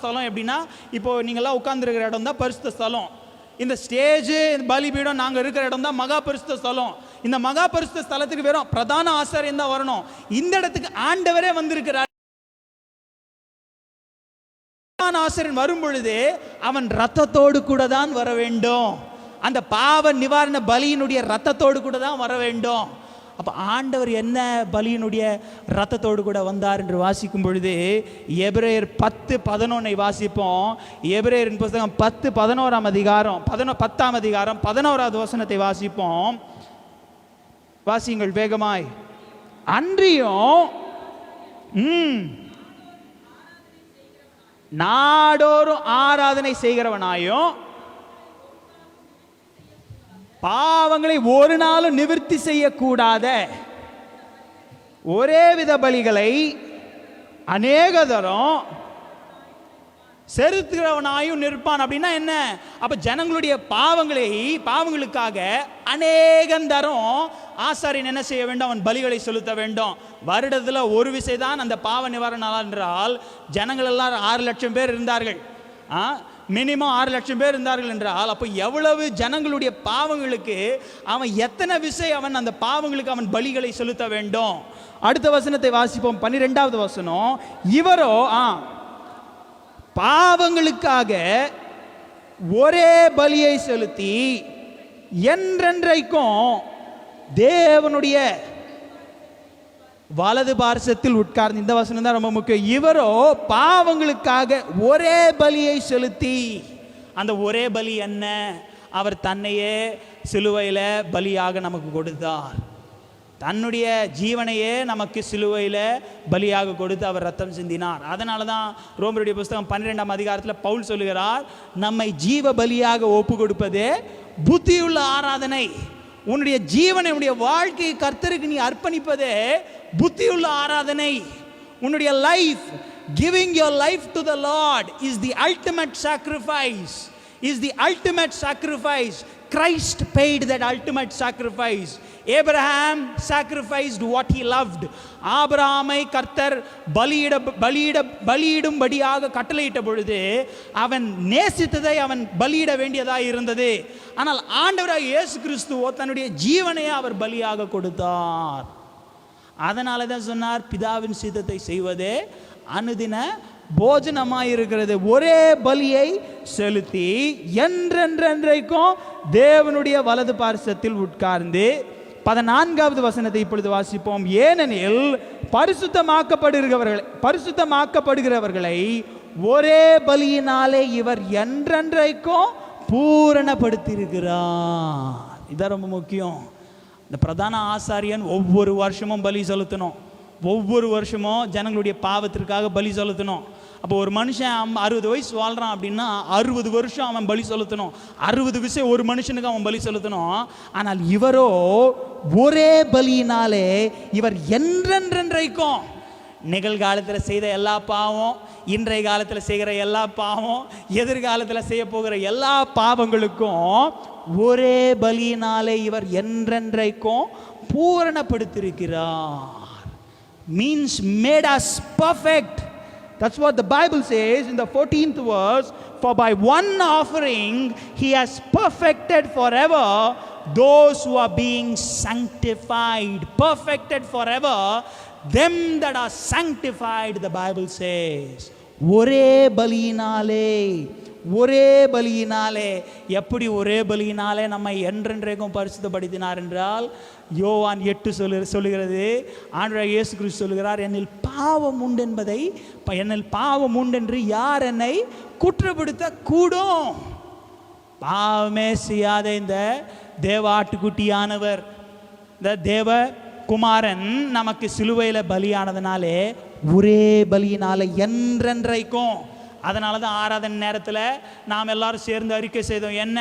B: ஸ்தலம் எப்படின்னா, இப்போ நீங்கள்லாம் உட்கார்ந்துருக்கிற இடம் தான் பரிசுத்த ஸ்தலம். இந்த ஸ்டேஜ் பலிபீடம் நாங்கள் இருக்கிற இடம் தான் மகா பரிசுத்த ஸ்தலம். இந்த மகா பரிசுத்த ஸ்தலத்துக்கு வெறும் பிரதான ஆசாரியன் தான் வரணும். இந்த இடத்துக்கு ஆண்டவரே வந்திருக்கிறார். ஆசாரியன் வரும் பொழுது அவன் ரத்தத்தோடு கூட தான் வர வேண்டும். அந்த பாவ நிவாரண பலியினுடைய ரத்தத்தோடு கூட தான் வர வேண்டும். அப்ப ஆண்டவர் என்ன பலியினுடைய ரத்தத்தோடு கூட வந்தார் என்று வாசிக்கும் பொழுது எபிரேயர் 10:11 வாசிப்போம். எபிரேயரின் புத்தகம் 10:11 அதிகாரம் 10ஆம் அதிகாரம் 11வது வசனத்தை வாசிப்போம். வாசியுங்கள் வேகமாய். அன்றியும் நாடோறும் ஆராதனை செய்கிறவனாயும் பாவங்களை ஒரு நாளும் நிவர்த்தி செய்யக்கூடாத ஒரே வித பலிகளை அநேக தரம் செலுத்துகிறவனாயும் நிற்பான். அப்படின்னா என்ன? அப்ப ஜனங்களுடைய பாவங்களுக்காக அநேகந்தரம் ஆசாரியன் என்ன செய்ய வேண்டும்? அவன் பலிகளை செலுத்த வேண்டும். வருடத்தில் ஒரு விசை தான் அந்த பாவ நிவாரண நாள் என்றால், ஜனங்கள் எல்லாம் 6 லட்சம் பேர் இருந்தார்கள். மினிமம் 6 லட்சம் பேர் இருந்தார்கள் என்றால் அப்போ எவ்வளவு ஜனங்களுடைய பாவங்களுக்கு அவன் எத்தனை விசை அவன் அந்த பாவங்களுக்கு அவன் பலிகளை செலுத்த வேண்டும். அடுத்த வசனத்தை வாசிப்போம், 12வது வசனம். இவரோ பாவங்களுக்காக ஒரே பலியை செலுத்தி என்றென்றைக்கும் தேவனுடைய வலது பார்சத்தில் உட்கார்ந்து, இந்த வசனம் தான் ரொம்ப முக்கியம். இவரோ பாவங்களுக்காக ஒரே பலியை செலுத்தி, அந்த ஒரே பலி என்ன? அவர் தன்னையே சிலுவையில் பலியாக நமக்கு கொடுத்தார். தன்னுடைய ஜீவனையே நமக்கு சிலுவையில் பலியாக கொடுத்து அவர் ரத்தம் சிந்தினார். அதனால தான் ரோமருடைய புஸ்தகம் 12ஆம் அதிகாரத்தில் பவுல் சொல்லுகிறார், நம்மை ஜீவ பலியாக ஒப்பு கொடுப்பதே புத்தியுள்ள ஆராதனை. உன்னுடைய ஜீவனை, உன்னுடைய வாழ்க்கையை கர்த்தருக்கு நீ அர்ப்பணிப்பதே புத்தியுள்ள ஆராதனை. உன்னுடைய life, giving your life to the Lord is the ultimate sacrifice, is the ultimate sacrifice. Christ paid that ultimate sacrifice. Abraham sacrificed what he loved. ஆபிரகாமை கர்த்தர் பலியிடும்படியாக கட்டளையிட்ட பொழுது அவன் நேசித்ததை அவன் பலியிட வேண்டியதாக இருந்தது. ஆனால் ஆண்டவராகிய இயேசு கிறிஸ்துவோ தன்னுடைய ஜீவனையே அவர் பலியாக கொடுத்தார். அதனால தான் சொன்னார், பிதாவின் சித்தத்தை செய்வதே அனுதின போஜனமாயிருக்கிறது. ஒரே பலியை செலுத்தி என்றென்றைக்கும் தேவனுடைய வலது பார்சத்தில் உட்கார்ந்து. 14வது வசனத்தை இப்பொழுது வாசிப்போம். ஏனெனில் பரிசுத்தமாக்கப்படுகிறவர்களை ஒரே பலியினாலே இவர் என்றென்றைக்கும் பூரணப்படுத்தியிருக்கிறார். இதான் ரொம்ப முக்கியம். இந்த பிரதான ஆசாரியன் ஒவ்வொரு வருஷமும் பலி செலுத்தணும். ஒவ்வொரு வருஷமும் ஜனங்களுடைய பாவத்திற்காக பலி செலுத்தணும். அப்போ ஒரு மனுஷன் 60 வயசு வாழ்கிறான் அப்படின்னா 60 வருஷம் அவன் பலி செலுத்தணும். 60 விஷயம் ஒரு மனுஷனுக்கு அவன் பலி செலுத்தணும். ஆனால் இவரோ ஒரே பலியினாலே இவர் என்றென்றைக்கும், நிகழ்காலத்தில் செய்த எல்லா பாவம், இன்றைய காலத்தில் செய்கிற எல்லா பாவம், எதிர்காலத்தில் செய்ய போகிற எல்லா பாவங்களுக்கும் ஒரே பலியினாலே இவர் என்றென்றைக்கும் பூரணப்படுத்தியிருக்கிறார். Means made us perfect. That's what the Bible says in the 14th verse. For by one offering he has perfected forever those who are being sanctified. Perfected forever them that are sanctified, the Bible says. ஒரே பலியினாலே எப்படி ஒரே பலியினாலே நம்மை என்றென்றைக்கும் பரிசுத்தப்படுத்தினார் என்றால், யோவான் 8 சொல்லுகிறது, ஆண்டவராகிய இயேசு கிறிஸ்து சொல்லுகிறார், என்னில் பாவம் உண்டென்று யார் என்னை குற்றப்படுத்த கூடும்? பாவமே செய்யாத இந்த தேவ ஆட்டுக்குட்டியானவர், இந்த தேவ குமாரன் நமக்கு சிலுவையில் பலியானதுனாலே ஒரே பலியினாலே என்றென்றைக்கும். அதனால தான் ஆராதனை நேரத்தில் நாம் எல்லாரும் சேர்ந்து அறிக்கை செய்தோம், என்ன?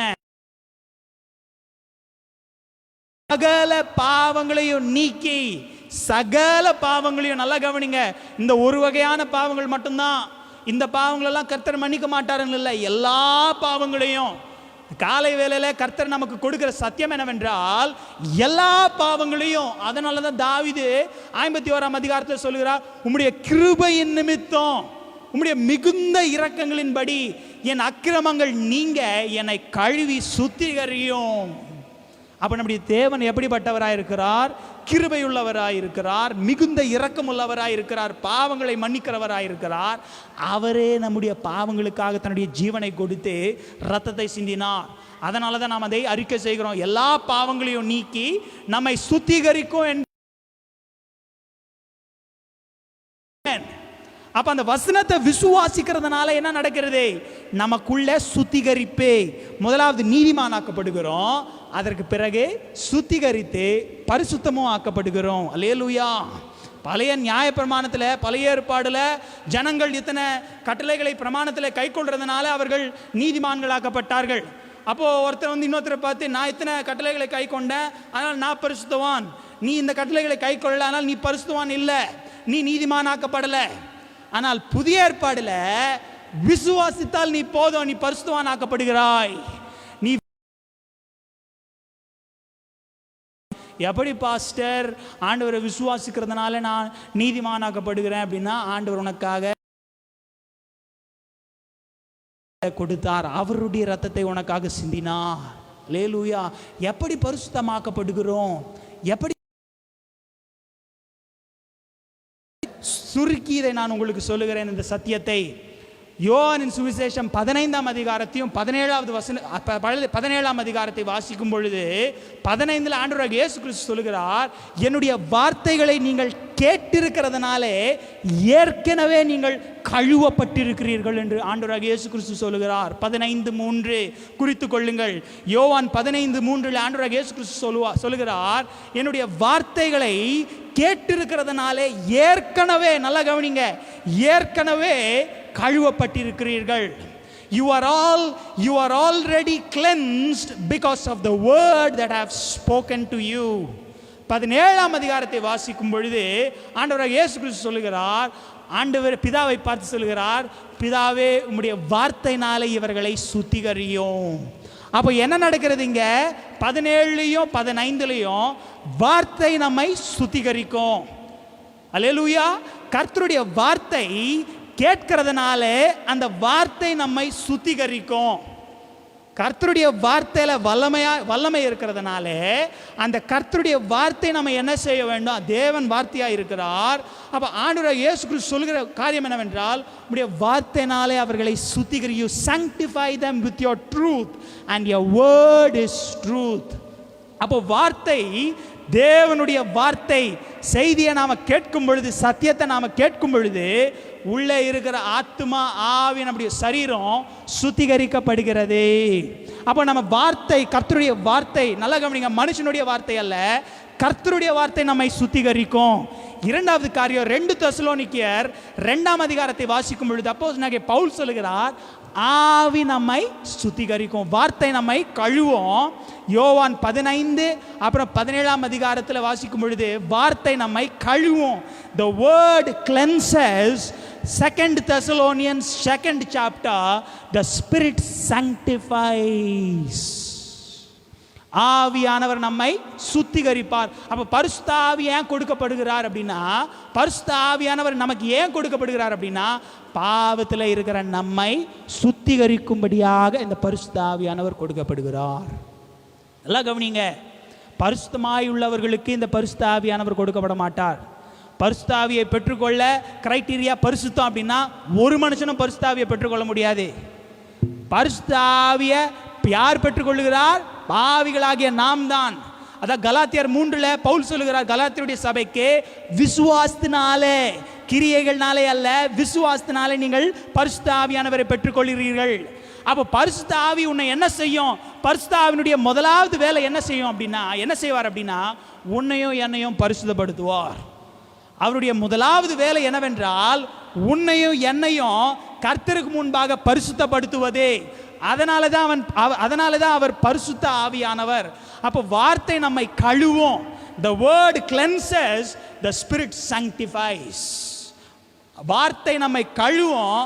B: சகல பாவங்களையும் நீக்கி, சகல பாவங்களையும், நல்லா கவனிங்க, இந்த ஒரு வகையான பாவங்கள் மட்டும்தான், இந்த பாவங்கள் எல்லாம் கர்த்தர் மன்னிக்க மாட்டாருன்னு இல்லை, எல்லா பாவங்களையும். காலை வேளையில் கர்த்தர் நமக்கு கொடுக்கிற சத்தியம் என்னவென்றால் எல்லா பாவங்களையும். அதனால தான் தாவீது 51ஆம் அதிகாரத்தில் சொல்லுகிறார், உம்முடைய கிருபையின் நிமித்தம், உம்முடைய மிகுந்த இரக்கங்களின்படி என் அக்கிரமங்கள் நீங்க என்னை கழுவி சுத்திகரியும். அப்ப நம்முடைய தேவன் எப்படிப்பட்டவராயிருக்கிறார்? கிருபையுள்ளவராயிருக்கிறார், மிகுந்த இரக்கம் உள்ளவராயிருக்கிறார், பாவங்களை மன்னிக்கிறவராயிருக்கிறார். அவரே நம்முடைய பாவங்களுக்காக தன்னுடைய ஜீவனை கொடுத்து இரத்தத்தை சிந்தினார். அதனால தான் நாம் அதை அறிக்கை செய்கிறோம், எல்லா பாவங்களையும் நீக்கி நம்மை சுத்திகரிக்கும். அப்ப அந்த வசனத்தை விசுவாசிக்கிறதுனால என்ன நடக்கிறது? நமக்குள்ள சுத்திகரிப்பே. முதலாவது நீதிமானாக்கப்படுகிறோம், அதற்கு பிறகு சுத்திகரித்து பரிசுத்தமும் ஆக்கப்படுகிறோம். அல்லேலூயா. பழைய நியாயப்பிரமாணத்தில், பழைய ஏற்பாடுல ஜனங்கள் இத்தனை கட்டளைகளை பிரமாணத்தில் கை கொள்றதுனால அவர்கள் நீதிமான்களாக்கப்பட்டார்கள். அப்போ ஒருத்தர் இன்னொருத்தரை பார்த்து, நான் இத்தனை கட்டளைகளை கை கொண்டேன், அதனால் நான் பரிசுத்தவான், நீ இந்த கட்டளைகளை கை கொள்ளல, ஆனால் நீ பரிசுத்தவான் இல்லை, நீ நீதிமானாக்கப்படலை. ஆனால் புதிய ஏற்பாடுல விசுவாசித்தால் நீ போதும், நீ பரிசுத்தவான் ஆக்கப்படுகிறாய். நீ எப்படி பாஸ்டர் ஆண்டவரை விசுவாசிக்கிறதுனால நான் நீதிமானாக்கப்படுகிறேன் அப்படின்னா, ஆண்டவர் உனக்காக கொடுத்தார், அவருடைய ரத்தத்தை உனக்காக சிந்தினார். அல்லேலூயா. எப்படி பரிசுத்தமாக்கப்படுகிறோம்? எப்படி சுருக்கி இதை நான் உங்களுக்கு சொல்லுகிறேன் இந்த சத்தியத்தை. யோவானின் சுவிசேஷம் 15ஆம் அதிகாரத்தையும் 17ஆம் அதிகாரத்தை வாசிக்கும் பொழுது 15 ஆண்டவராகிய இயேசு கிறிஸ்து சொல்லுகிறார், என்னுடைய வார்த்தைகளை நீங்கள் கேட்டிருக்கிறதுனாலே ஏற்கனவே நீங்கள் கழுவப்பட்டிருக்கிறீர்கள் என்று ஆண்டவராகிய இயேசு கிறிஸ்து சொல்லுகிறார். 15:3 குறித்து கொள்ளுங்கள். யோவான் 15:3 ஆண்டவராகிய இயேசு கிறிஸ்து சொல்லுகிறார், என்னுடைய வார்த்தைகளை கேட்டிருக்கிறதுனாலே ஏற்கனவே, நல்லா கவனிங்க, ஏற்கனவே கழுவப்பட்டிருக்கிறீர்கள். You are already cleansed because of the word that I have spoken to you. 17ஆம் அதிகாரத்தை வாசிக்கும் பொழுது ஆண்டவராகிய இயேசு கிறிஸ்து சொல்லுகிறார், ஆண்டவர் பிதாவை பார்த்து சொல்லுகிறார், பிதாவே உம்முடைய வார்த்தையினாலே இவர்களை சுத்திகரியும். அப்போ என்ன நடக்கிறது இங்க? 17லையும் 15லையும் வார்த்தை நம்மை சுத்திகரிக்கும். அல்லேலூயா. கர்த்தருடைய வார்த்தை கேட்கிறதுனால அந்த வார்த்தை நம்மை சுத்திகரிக்கும். கர்த்தருடைய வார்த்தையில வல்லமை இருக்கிறதுனால அந்த கர்த்தருடைய வார்த்தை நம்ம என்ன செய்ய வேண்டும்? தேவன் வார்த்தையா இருக்கிறார். அப்ப ஆண்டவர் இயேசு கிறிஸ்து சொல்கிற காரியம் என்னவென்றால், உம்முடைய வார்த்தையினாலே அவர்களை சுத்திகரி. You sanctify them with your truth and your word is truth. அப்போ வார்த்தை, தேவனுடைய வார்த்தை செய்தியை நாம கேட்கும் பொழுது, சத்தியத்தை நாம கேட்கும் பொழுது உள்ளே இருக்கிற ஆத்மா, ஆவி, நம்முடைய சரீரம் சுத்திகரிக்கப்படுகிறது. அப்போ நம்ம வார்த்தை, கர்த்தருடைய வார்த்தை, நல்லா கவனிங்க, மனுஷனுடைய வார்த்தை அல்ல, கர்த்தருடைய வார்த்தை நம்மை சுத்திகரிக்கும். இரண்டாவது காரியம், 2 தெசலோனிக்கேயர் 2ஆம் அதிகாரத்தை வாசிக்கும் பொழுது அப்போஸ்தலனாகிய பவுல் சொல்லுகிறார், ஆவி நம்மை சுத்திகரிக்கும், வார்த்தை நம்மை கழுவும். யோவான் 15 அப்புறம் 17ஆம் அதிகாரத்தில் வாசிக்கும் பொழுது வார்த்தை நம்மை கழுவும். The word cleanses. 2 Thessalonians 2nd chapter, the Spirit sanctifies. ஆவியானவர் நம்மை சுத்திகரிப்பார். அப்ப பரிசுத்த ஆவி ஏன் கொடுக்கப்படுகிறார் அப்படின்னா, பரிசுத்த ஆவியானவர் நமக்கு ஏன் கொடுக்கப்படுகிறார் அப்படின்னா, பாவத்தில் இருக்கிற நம்மை சுத்திகரிக்கும்படியாக இந்த பரிசுத்த ஆவியானவர் கொடுக்கப்படுகிறார். எல்லாம் கவனிங்க, பரிசுத்தமாய் உள்ளவர்களுக்கு இந்த பரிசுத்த ஆவியானவர் கொடுக்கப்பட மாட்டார். பரிசுத்த ஆவியை பெற்றுக்கொள்ள கிரைட்டீரியா பரிசுத்தம் அப்படின்னா ஒரு மனுஷனும் பரிசுத்த ஆவியை பெற்றுக்கொள்ள முடியாது. பரிசுத்த ஆவியை யார் பெற்றுக்கொள்ளுகிறார்? பாவிகளாகிய நாம் தான். அதான் கலாத்தியர் 3ல் பவுல் சொல்லுகிறார் கலாத்தியருடைய சபைக்கு, விசுவாசத்தினாலே, கிரியைகள்னாலே அல்ல, விசுவாசத்தினாலே நீங்கள் பரிசுத்த ஆவியானவரை பெற்றுக்கொள்கிறீர்கள். அப்போ பரிசுத்த ஆவி உன்னை என்ன செய்யும்? பரிசுத்த ஆவியினுடைய முதலாவது வேலை என்ன செய்யும் அப்படின்னா, என்ன செய்வார் அப்படின்னா, உன்னையும் என்னையும் பரிசுத்தப்படுத்துவார். அவருடைய முதலாவது வேலை என்னவென்றால், உன்னையும் என்னையும் கர்த்தருக்கு முன்பாக பரிசுத்தப்படுத்துவதே. அதனால தான் அவர் பரிசுத்த ஆவியானவர். அப்போ வார்த்தை நம்மை கழுவும். The word cleanses, the spirit sanctifies. வார்த்தை நம்மை கழுவும்,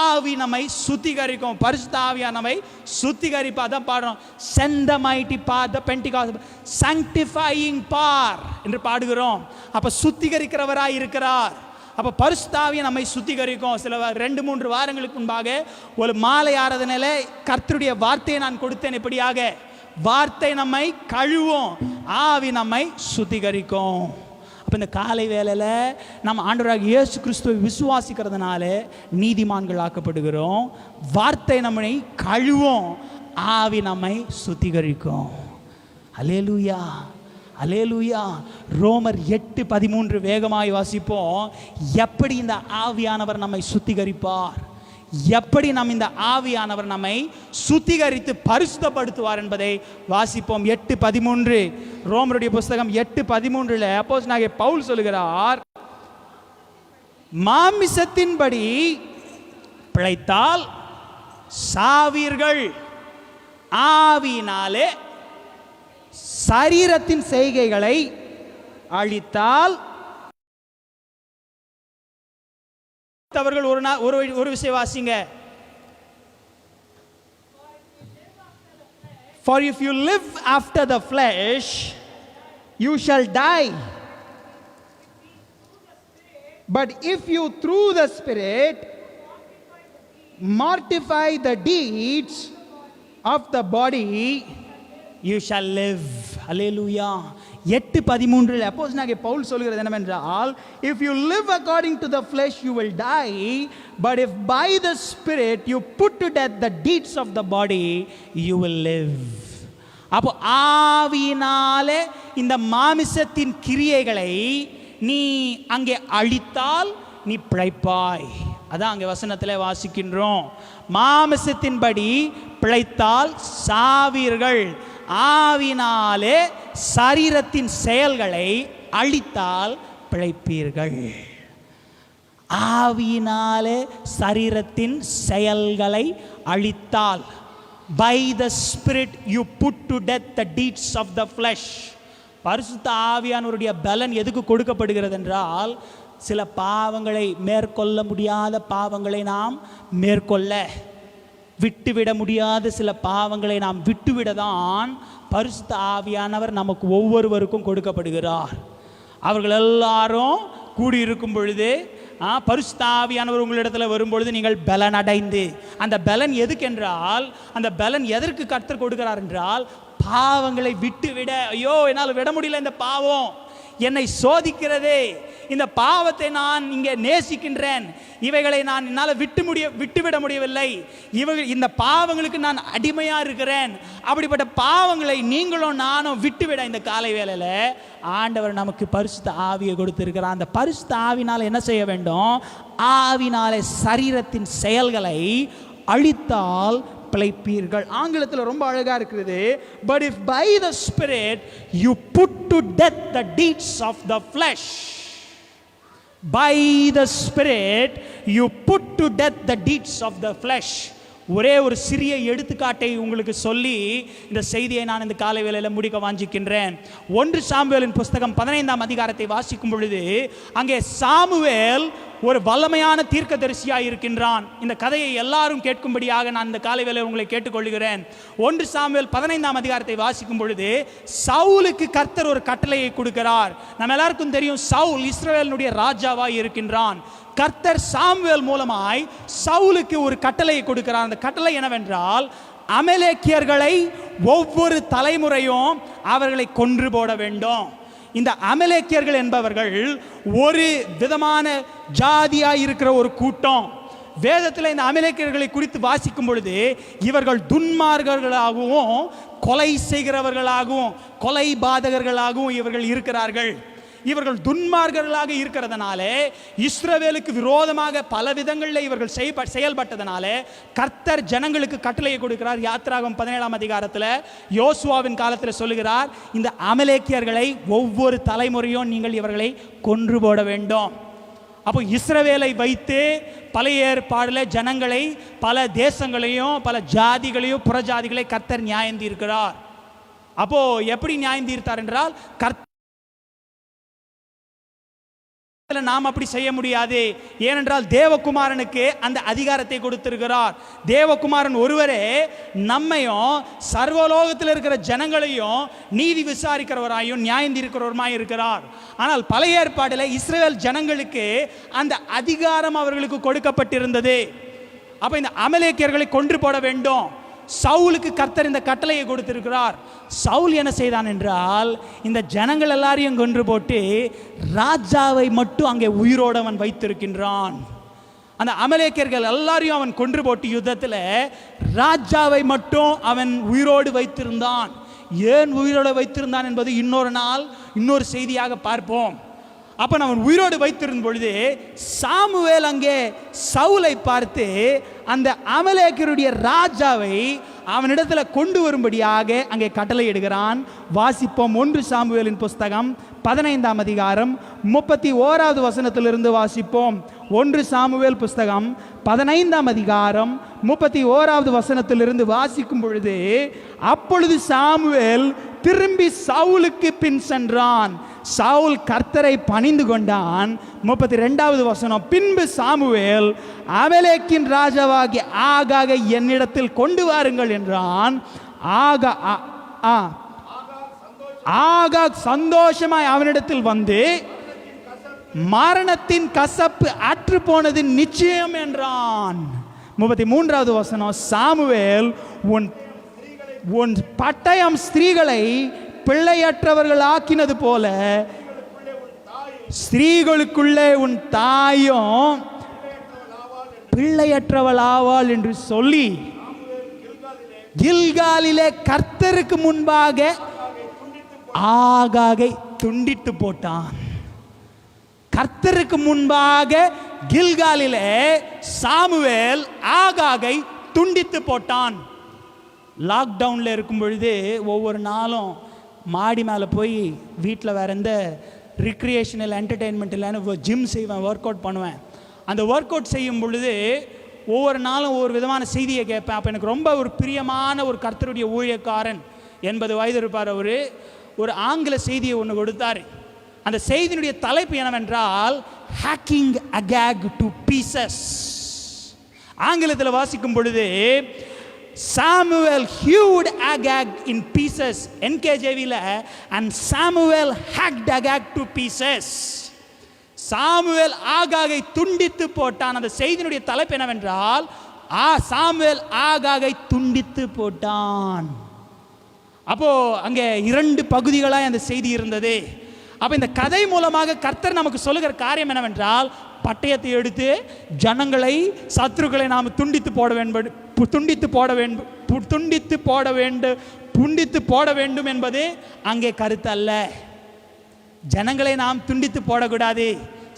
B: ஆவி நம்மை சுத்திகரிக்கும். பரிசுத்த ஆவியா நம்மை சுத்திகரிப்பா. அதான் பாடுறோம், send the mighty power, the Pentecost, sanctifying power என்று பாடுகிறோம். அப்ப சுத்திகரிக்கிறவராய் இருக்கிறார். அப்ப பரிசுத்த ஆவியை நம்மை சுத்திகரிக்கும். சில 2-3 வாரங்களுக்கு முன்பாக ஒரு மாலை ஆராதனையில கர்த்தருடைய வார்த்தையை நான் கொடுத்தேன். இப்படியாக வார்த்தை நம்மை கழுவும், ஆவி நம்மை சுத்திகரிக்கும். அப்போ இந்த காலை வேளையில் நம்ம ஆண்டவராகிய இயேசு கிறிஸ்துவை விசுவாசிக்கிறதுனால நீதிமான்கள் ஆக்கப்படுகிறோம். வார்த்தை நம்மை கழுவும், ஆவி நம்மை சுத்திகரிக்கும். அல்லேலூயா, அல்லேலூயா. ரோமர் 8:13 வேகமாய் வாசிப்போம். எப்படி இந்த ஆவியானவர் நம்மை சுத்திகரிப்பார், எப்படி நம் இந்த ஆவியானவர் நம்மை சுத்திகரித்து பரிசுத்தப்படுத்துவார் என்பதை வாசிப்போம். 8:13 ரோமருடைய புஸ்தகம் 8:13 அப்போஸ்தலனாகிய பவுல் சொல்லுகிறார், மாமிசத்தின்படி பிழைத்தால் சாவீர்கள், ஆவியினாலே சரீரத்தின் செய்கைகளை அழித்தால். அவர்கள் ஒரு விஷயம் வாசிங்க. For if you live after the flesh, you shall die. But if you through the Spirit
A: mortify the deeds of the body,
B: you shall live. அல்லேலூயா. 8:13 அப்போஸ்தலனாகிய பவுல் சொல்கிறது என்னவென்றால், if you live according to the flesh you will die, but if by the spirit you put to death the deeds of the body you will live. அப்போ ஆவியினாலே இந்த மாமிசத்தின் கிரியைகளை நீ அங்கே அழித்தால் நீ பிழைப்பாய். அதான் அங்கே வசனத்திலே வாசிக்கின்றோம். மாமிசத்தின்படி பிழைத்தால் சாவீர்கள், ஆவினாலே சரீரத்தின் செயல்களை அழித்தால் பிழைப்பீர்கள். ஆவியினாலே சரீரத்தின் செயல்களை அழித்தால், by the spirit you put to death the deeds of the flesh. பரிசுத்த ஆவியானவருடைய பலன் எதுக்கு கொடுக்கப்படுகிறது என்றால், சில பாவங்களை மேற்கொள்ள முடியாத பாவங்களை நாம் மேற்கொள்ள, விட்டுவிட முடியாத சில பாவங்களை நாம் விட்டுவிட தான் பரிசுத்த ஆவியானவர் நமக்கு ஒவ்வொருவருக்கும் கொடுக்கப்படுகிறார். அவர்கள் எல்லாரும் கூடியிருக்கும் பொழுது, பரிசுத்த ஆவியானவர் உங்களிடத்தில் வரும்பொழுது நீங்கள் பலன் அடைந்து, அந்த பலன் எதுக்கென்றால், அந்த பலன் எதற்கு கர்த்தர் கொடுக்கிறார் என்றால், பாவங்களை விட்டுவிட. ஐயோ என்னால் விட முடியல, இந்த பாவம் என்னை சோதிக்கிறதே, இந்த பாவத்தை நான் இங்கே நேசிக்கின்றேன், இவைகளை நான் என்னால் விட்டுவிட முடியவில்லை, இந்த பாவங்களுக்கு நான் அடிமையாக இருக்கிறேன். அப்படிப்பட்ட பாவங்களை நீங்களும் நானும் விட்டுவிட இந்த காலை வேளையில் ஆண்டவர் நமக்கு பரிசுத்த ஆவியை கொடுத்திருக்கிறார். அந்த பரிசுத்த ஆவினால் என்ன செய்ய வேண்டும்? ஆவினாலே சரீரத்தின் செயல்களை அழித்தால் பிழைப்பீர்கள். ஆங்கிலத்தில் ரொம்ப அழகா இருக்கிறது. But if by the spirit you put to death the deeds of the flesh, by the spirit you put to death the deeds of the flesh. ஒரே ஒரு சிறிய எடுத்துக்காட்டை உங்களுக்கு சொல்லி இந்த செய்தியை நான் இந்த காலை வேளையில் முடிக்க வாஞ்சிக்கின்றேன். 1 சாமுவேலின் புஸ்தகம் 15ஆம் அதிகாரத்தை வாசிக்கும் பொழுது, அங்கே சாமுவேல் ஒரு வல்லமையான தீர்க்கதரிசியாக இருக்கின்றான். இந்த கதையை எல்லாரும் கேட்கும்படியாக நான் இந்த காலை வேளையில் உங்களை கேட்டுக்கொள்கிறேன். 1 சாமுவேல் 15ஆம் அதிகாரத்தை வாசிக்கும் பொழுது, சவுலுக்கு கர்த்தர் ஒரு கட்டளையை கொடுக்கிறார். நம்ம எல்லாருக்கும் தெரியும், சவுல் இஸ்ரவேலினுடைய ராஜாவாய் இருக்கின்றான். கர்த்தர் சாமுவேல் மூலமாய் சவுலுக்கு ஒரு கட்டளையை கொடுக்கிறார். அந்த கட்டளை என்னவென்றால், அமலேக்கியர்களை ஒவ்வொரு தலைமுறையும் அவர்களை கொன்று போட வேண்டும். இந்த அமலேக்கியர்கள் என்பவர்கள் ஒரு விதமான ஜாதியாய் இருக்கிற ஒரு கூட்டம். வேதத்தில் இந்த அமலேக்கியர்களை குறித்து வாசிக்கும் பொழுது, இவர்கள் துன்மார்கர்களாகவும் கொலை செய்கிறவர்களாகவும் கொலை பாதகர்களாகவும் இவர்கள் இருக்கிறார்கள். இவர்கள் துன்மார்கர்களாக இருக்கிறதுனால, இஸ்ரவேலுக்கு விரோதமாக பல விதங்களில் இவர்கள் செயல்பட்டதனால கர்த்தர் ஜனங்களுக்கு கட்டளையை கொடுக்கிறார். யாத்திராகமம் 17ஆம் அதிகாரத்தில் யோசுவாவின் காலத்தில் சொல்லுகிறார், இந்த அமலேக்கியர்களை ஒவ்வொரு தலைமுறையும் நீங்கள் இவர்களை கொன்று போட வேண்டும். அப்போ இஸ்ரவேலை வைத்து பழைய ஏற்பாடில் ஜனங்களை, பல தேசங்களையும் பல ஜாதிகளையும் புறஜாதிகளை கர்த்தர் நியாயம் தீர்க்கிறார். அப்போ எப்படி நியாயம் தீர்த்தார் என்றால், நாம் அப்படி செய்ய முடியாது. ஏனென்றால் தேவகுமாரனுக்கு அந்த அதிகாரத்தை கொடுத்திருக்கிறார். தேவகுமாரன் ஒருவரே நம்மையும் சர்வலோகத்தில் இருக்கிற ஜனங்களையும் நீதி விசாரிக்கிறவராயும் நியாயம் தீர்க்கிறவருமாய் இருக்கிறார். ஆனால் பழைய ஏற்பாட்டில் இஸ்ரவேல் ஜனங்களுக்கு அந்த அதிகாரம் அவர்களுக்கு கொடுக்கப்பட்டிருந்தது. அப்ப இந்த அமலேக்கியர்களை கொன்று போட வேண்டும். சவுலுக்கு கர்த்தர் இந்த கட்டளையை கொடுத்திருக்கிறார். சவுல் என்ன செய்தான் என்றால், இந்த ஜனங்கள் எல்லாரையும் கொன்று போட்டு ராஜாவை மட்டும் அங்கே உயிரோடு அவன் வைத்திருக்கின்றான். அந்த அமலேக்கியர்கள் எல்லாரையும் அவன் கொன்று போட்டு யுத்தத்தில் ராஜாவை மட்டும் அவன் உயிரோடு வைத்திருந்தான். ஏன் உயிரோடு வைத்திருந்தான் என்பது இன்னொரு நாள் இன்னொரு செய்தியாக பார்ப்போம். அப்போ அவன் உயிரோடு வைத்திருந்த பொழுது சாமுவேல் அங்கே சவுலை பார்த்து அந்த அமலேக்கியருடைய ராஜாவை அவனிடத்தில் கொண்டு வரும்படியாக அங்கே கட்டளை இடுகிறான். வாசிப்போம். 1 சாமுவேலின் புஸ்தகம் 15ஆம் அதிகாரம் 31வது வசனத்திலிருந்து வாசிப்போம். 1 சாமுவேல் புஸ்தகம் 15ஆம் அதிகாரம் 31வது வசனத்திலிருந்து வாசிக்கும் பொழுது, அப்பொழுது சாமுவேல் திரும்பி சவுலுக்கு பின் சென்றான். சவுல் கர்த்தரை பணிந்து கொண்டான். 32வது வசனம், பின்பு சாமுவேல் அமலேக்கின் ராஜாவாகிய ஆகாகை என்னிடத்தில் கொண்டு வாருங்கள் என்றான். ஆகாக் சந்தோஷமாய் அவனிடத்தில் வந்து, மரணத்தின் கசப்பு அற்று போனது நிச்சயம் என்றான். 33வது வசனம், சாமுவேல் உன் பட்டயம் ஸ்திரீகளை பிள்ளையற்றவர்கள் ஆக்கினது போல ஸ்திரீகளுக்குள்ளே உன் தாயும் பிள்ளையற்றவள் ஆவாள் என்று சொல்லி கில்காலிலே கர்த்தருக்கு முன்பாக ஆகாகை துண்டித்து போட்டான். கர்த்தருக்கு முன்பாக கில்காலிலே சாமுவேல் ஆகாகை துண்டித்து போட்டான். லாக்டவுனில் இருக்கும் பொழுது ஒவ்வொரு நாளும் மாடி மேலே போய் வீட்டில் வேறு எந்த ரிக்ரியேஷனல் என்டர்டெயின்மெண்ட் இல்லைன்னு ஜிம் செய்வேன், ஒர்க் அவுட் பண்ணுவேன். அந்த ஒர்க் அவுட் செய்யும் பொழுது ஒவ்வொரு நாளும் ஒவ்வொரு விதமான செய்தியை கேட்பேன். அப்போ எனக்கு ரொம்ப ஒரு பிரியமான ஒரு கர்த்தருடைய ஊழியக்காரன், 80 வயது இருப்பார், அவர் ஒரு ஆங்கில செய்தியை ஒன்று கொடுத்தார். அந்த செய்தியினுடைய தலைப்பு என்னவென்றால் ஹேக்கிங் அகாக் டு பீசஸ். ஆங்கிலத்தில் வாசிக்கும் பொழுது Samuel hewed Agag in pieces, NKJV-ல, and Samuel hacked Agag to pieces. Samuel ஆகாகை துண்டித்து போட்டான். அந்த செய்தியினுடைய தலைப்பு என்னவென்றால் சாமுவேல் ஆகாகை துண்டித்து போட்டான். அப்போ அங்கே 2 பகுதிகளாக அந்த செய்தி இருந்தது. அப்போ இந்த கதை மூலமாக கர்த்தர் நமக்கு சொல்லுகிற காரியம் என்னவென்றால், பட்டயத்தை எடுத்து ஜனங்களை, சத்துருக்களை நாம் துண்டித்து போட வேண்டும் என்பது அங்கே கருத்து அல்ல. ஜனங்களை நாம் துண்டித்து போடக்கூடாது.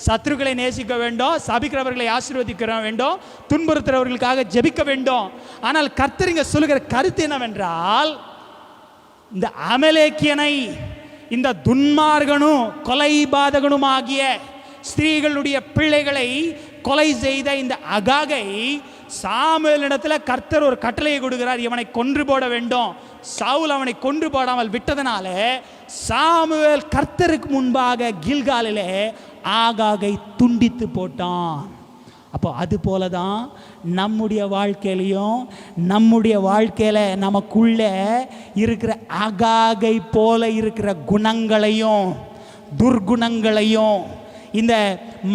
B: சத்துருக்களை நேசிக்க வேண்டும், சபிக்கிறவர்களை ஆசீர்வதிக்க வேண்டும், துன்புறுத்துறவர்களுக்காக ஜெபிக்க வேண்டும். ஆனால் கர்த்தர் இங்கே சொல்லுகிற கருத்து என்னவென்றால், இந்த அமலேக்கியனை, இந்த துன்மார்கனும் கொலைபாதகனும் ஆகிய ஸ்திரீகளுடைய பிள்ளைகளை கொலை செய்த இந்த அகாகை சாமுவேலிடத்தில் கர்த்தர் ஒரு கட்டளையை கொடுக்கிறார், இவனை கொன்று போட வேண்டும். சவுல் அவனை கொன்று போடாமல் விட்டதனால சாமுவேல் கர்த்தருக்கு முன்பாக கில்காலிலே ஆகாகை துண்டித்து போட்டான். அப்போ அது போல தான் நம்முடைய வாழ்க்கையிலையும், நம்முடைய வாழ்க்கையில் நமக்குள்ளே இருக்கிற அகாகை போல இருக்கிற குணங்களையும் துர்குணங்களையும் இந்த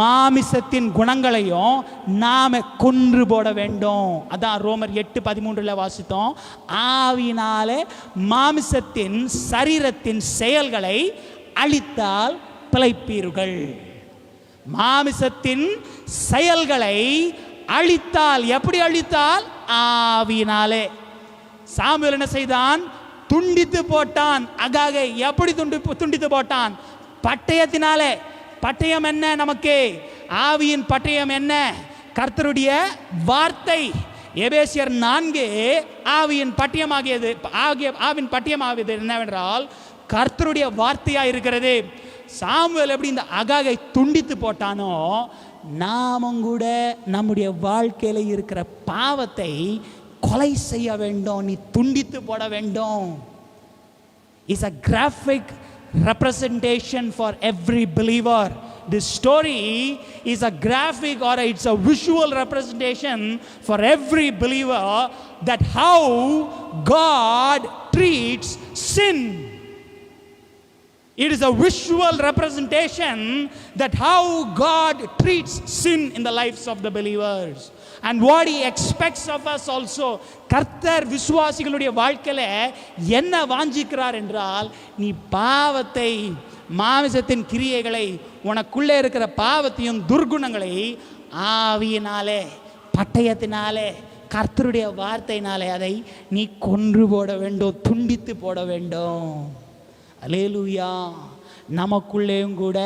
B: மாமிசத்தின் குணங்களையும் நாம் கொன்று போட வேண்டும். அதான் ரோமர் 8:13 வாசித்தோம். ஆவியினாலே மாமிசத்தின் சரீரத்தின் செயல்களை அழித்தால் பிழைப்பீர்கள். மாமிசத்தின் செயல்களை அழித்தால், எப்படி அழித்தால்? ஆவியினாலே. சாமுவேல் என்ன செய்தான்? துண்டித்து போட்டான் அகாகை. எப்படி துண்டித்து போட்டான்? பட்டயத்தினாலே. பட்டயம் என்ன? நமக்கு ஆவியின் பட்டயம் என்ன? கர்த்தருடைய வார்த்தை. எபேசியர் 4 ஆவியின் பட்டயமாகியது. ஆவியின் பட்டயமாகியது என்னவென்றால் கர்த்தருடைய வார்த்தையா இருக்கிறது. சாமுவேல் எப்படி இந்த அகாகை துண்டித்து போட்டானோ, நாமும் கூட நம்முடைய வாழ்க்கையில் இருக்கிற பாவத்தை கொலை செய்ய வேண்டும், நீ துண்டித்து போட வேண்டும். It's a graphic representation for every believer. This story is a graphic or it's a visual representation for every believer that how God treats sin. It is a visual representation that how God treats sin in the lives of the believers and what he expects of us also. கர்த்தர் விசுவாசிகளுடைய வாழ்க்கையில என்ன வாஞ்சிக்கிறார் என்றால், நீ பாவத்தை, மாமிசத்தின் கிரியைகளை, உனக்குள்ளே இருக்கிற பாவத்தையும் துர்குணங்களை ஆவியினாலே, பட்டயத்தினாலே, கர்த்தருடைய வார்த்தையினாலே அதை நீ கொன்று போட வேண்டும், துண்டித்து போட வேண்டும். அல்லேலூயா. நமக்குள்ளேயும் கூட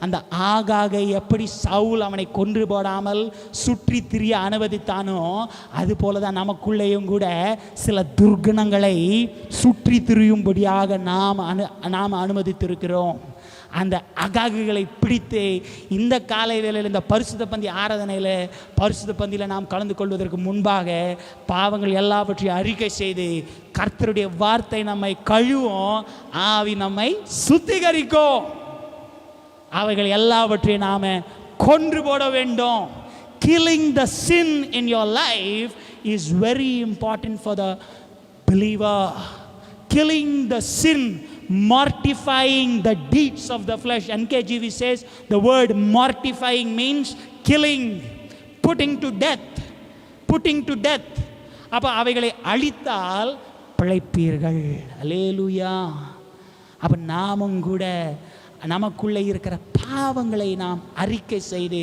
B: அந்த ஆகாகை எப்படி சவுல் அவனை கொன்று போடாமல் சுற்றி திரிய அனுமதித்தானோ, அது போல தான் நமக்குள்ளேயும் கூட சில துர்குணங்களை சுற்றி திரியும்படியாக நாம் அனுமதித்திருக்கிறோம். அந்த அகாகுகளை பிடித்து இந்த காலை வேளையில், இந்த பரிசுத்த பந்தி ஆராதனையில், பரிசுத்த பந்தியில் நாம் கலந்து கொள்வதற்கு முன்பாக பாவங்கள் எல்லாவற்றையும் அறிக்கை செய்து கர்த்தருடைய வார்த்தை நம்மை கழுவும், ஆவி நம்மை சுத்திகரிக்கும். அவைகள் எல்லாவற்றையும் நாம் கொன்று போட வேண்டும். Killing the sin in your life is very important for the believer. Killing the sin, mortifying the deeds of the flesh. NKJV says the word mortifying means killing, putting to death. Pudding to death. அப்போ அவைகளை அழித்தால் பிழைப்பீர்கள். அல்லேலூயா. அப்போ நாமும் கூட நமக்குள்ளே இருக்கிற பாவங்களை நாம் அறிக்கை செய்து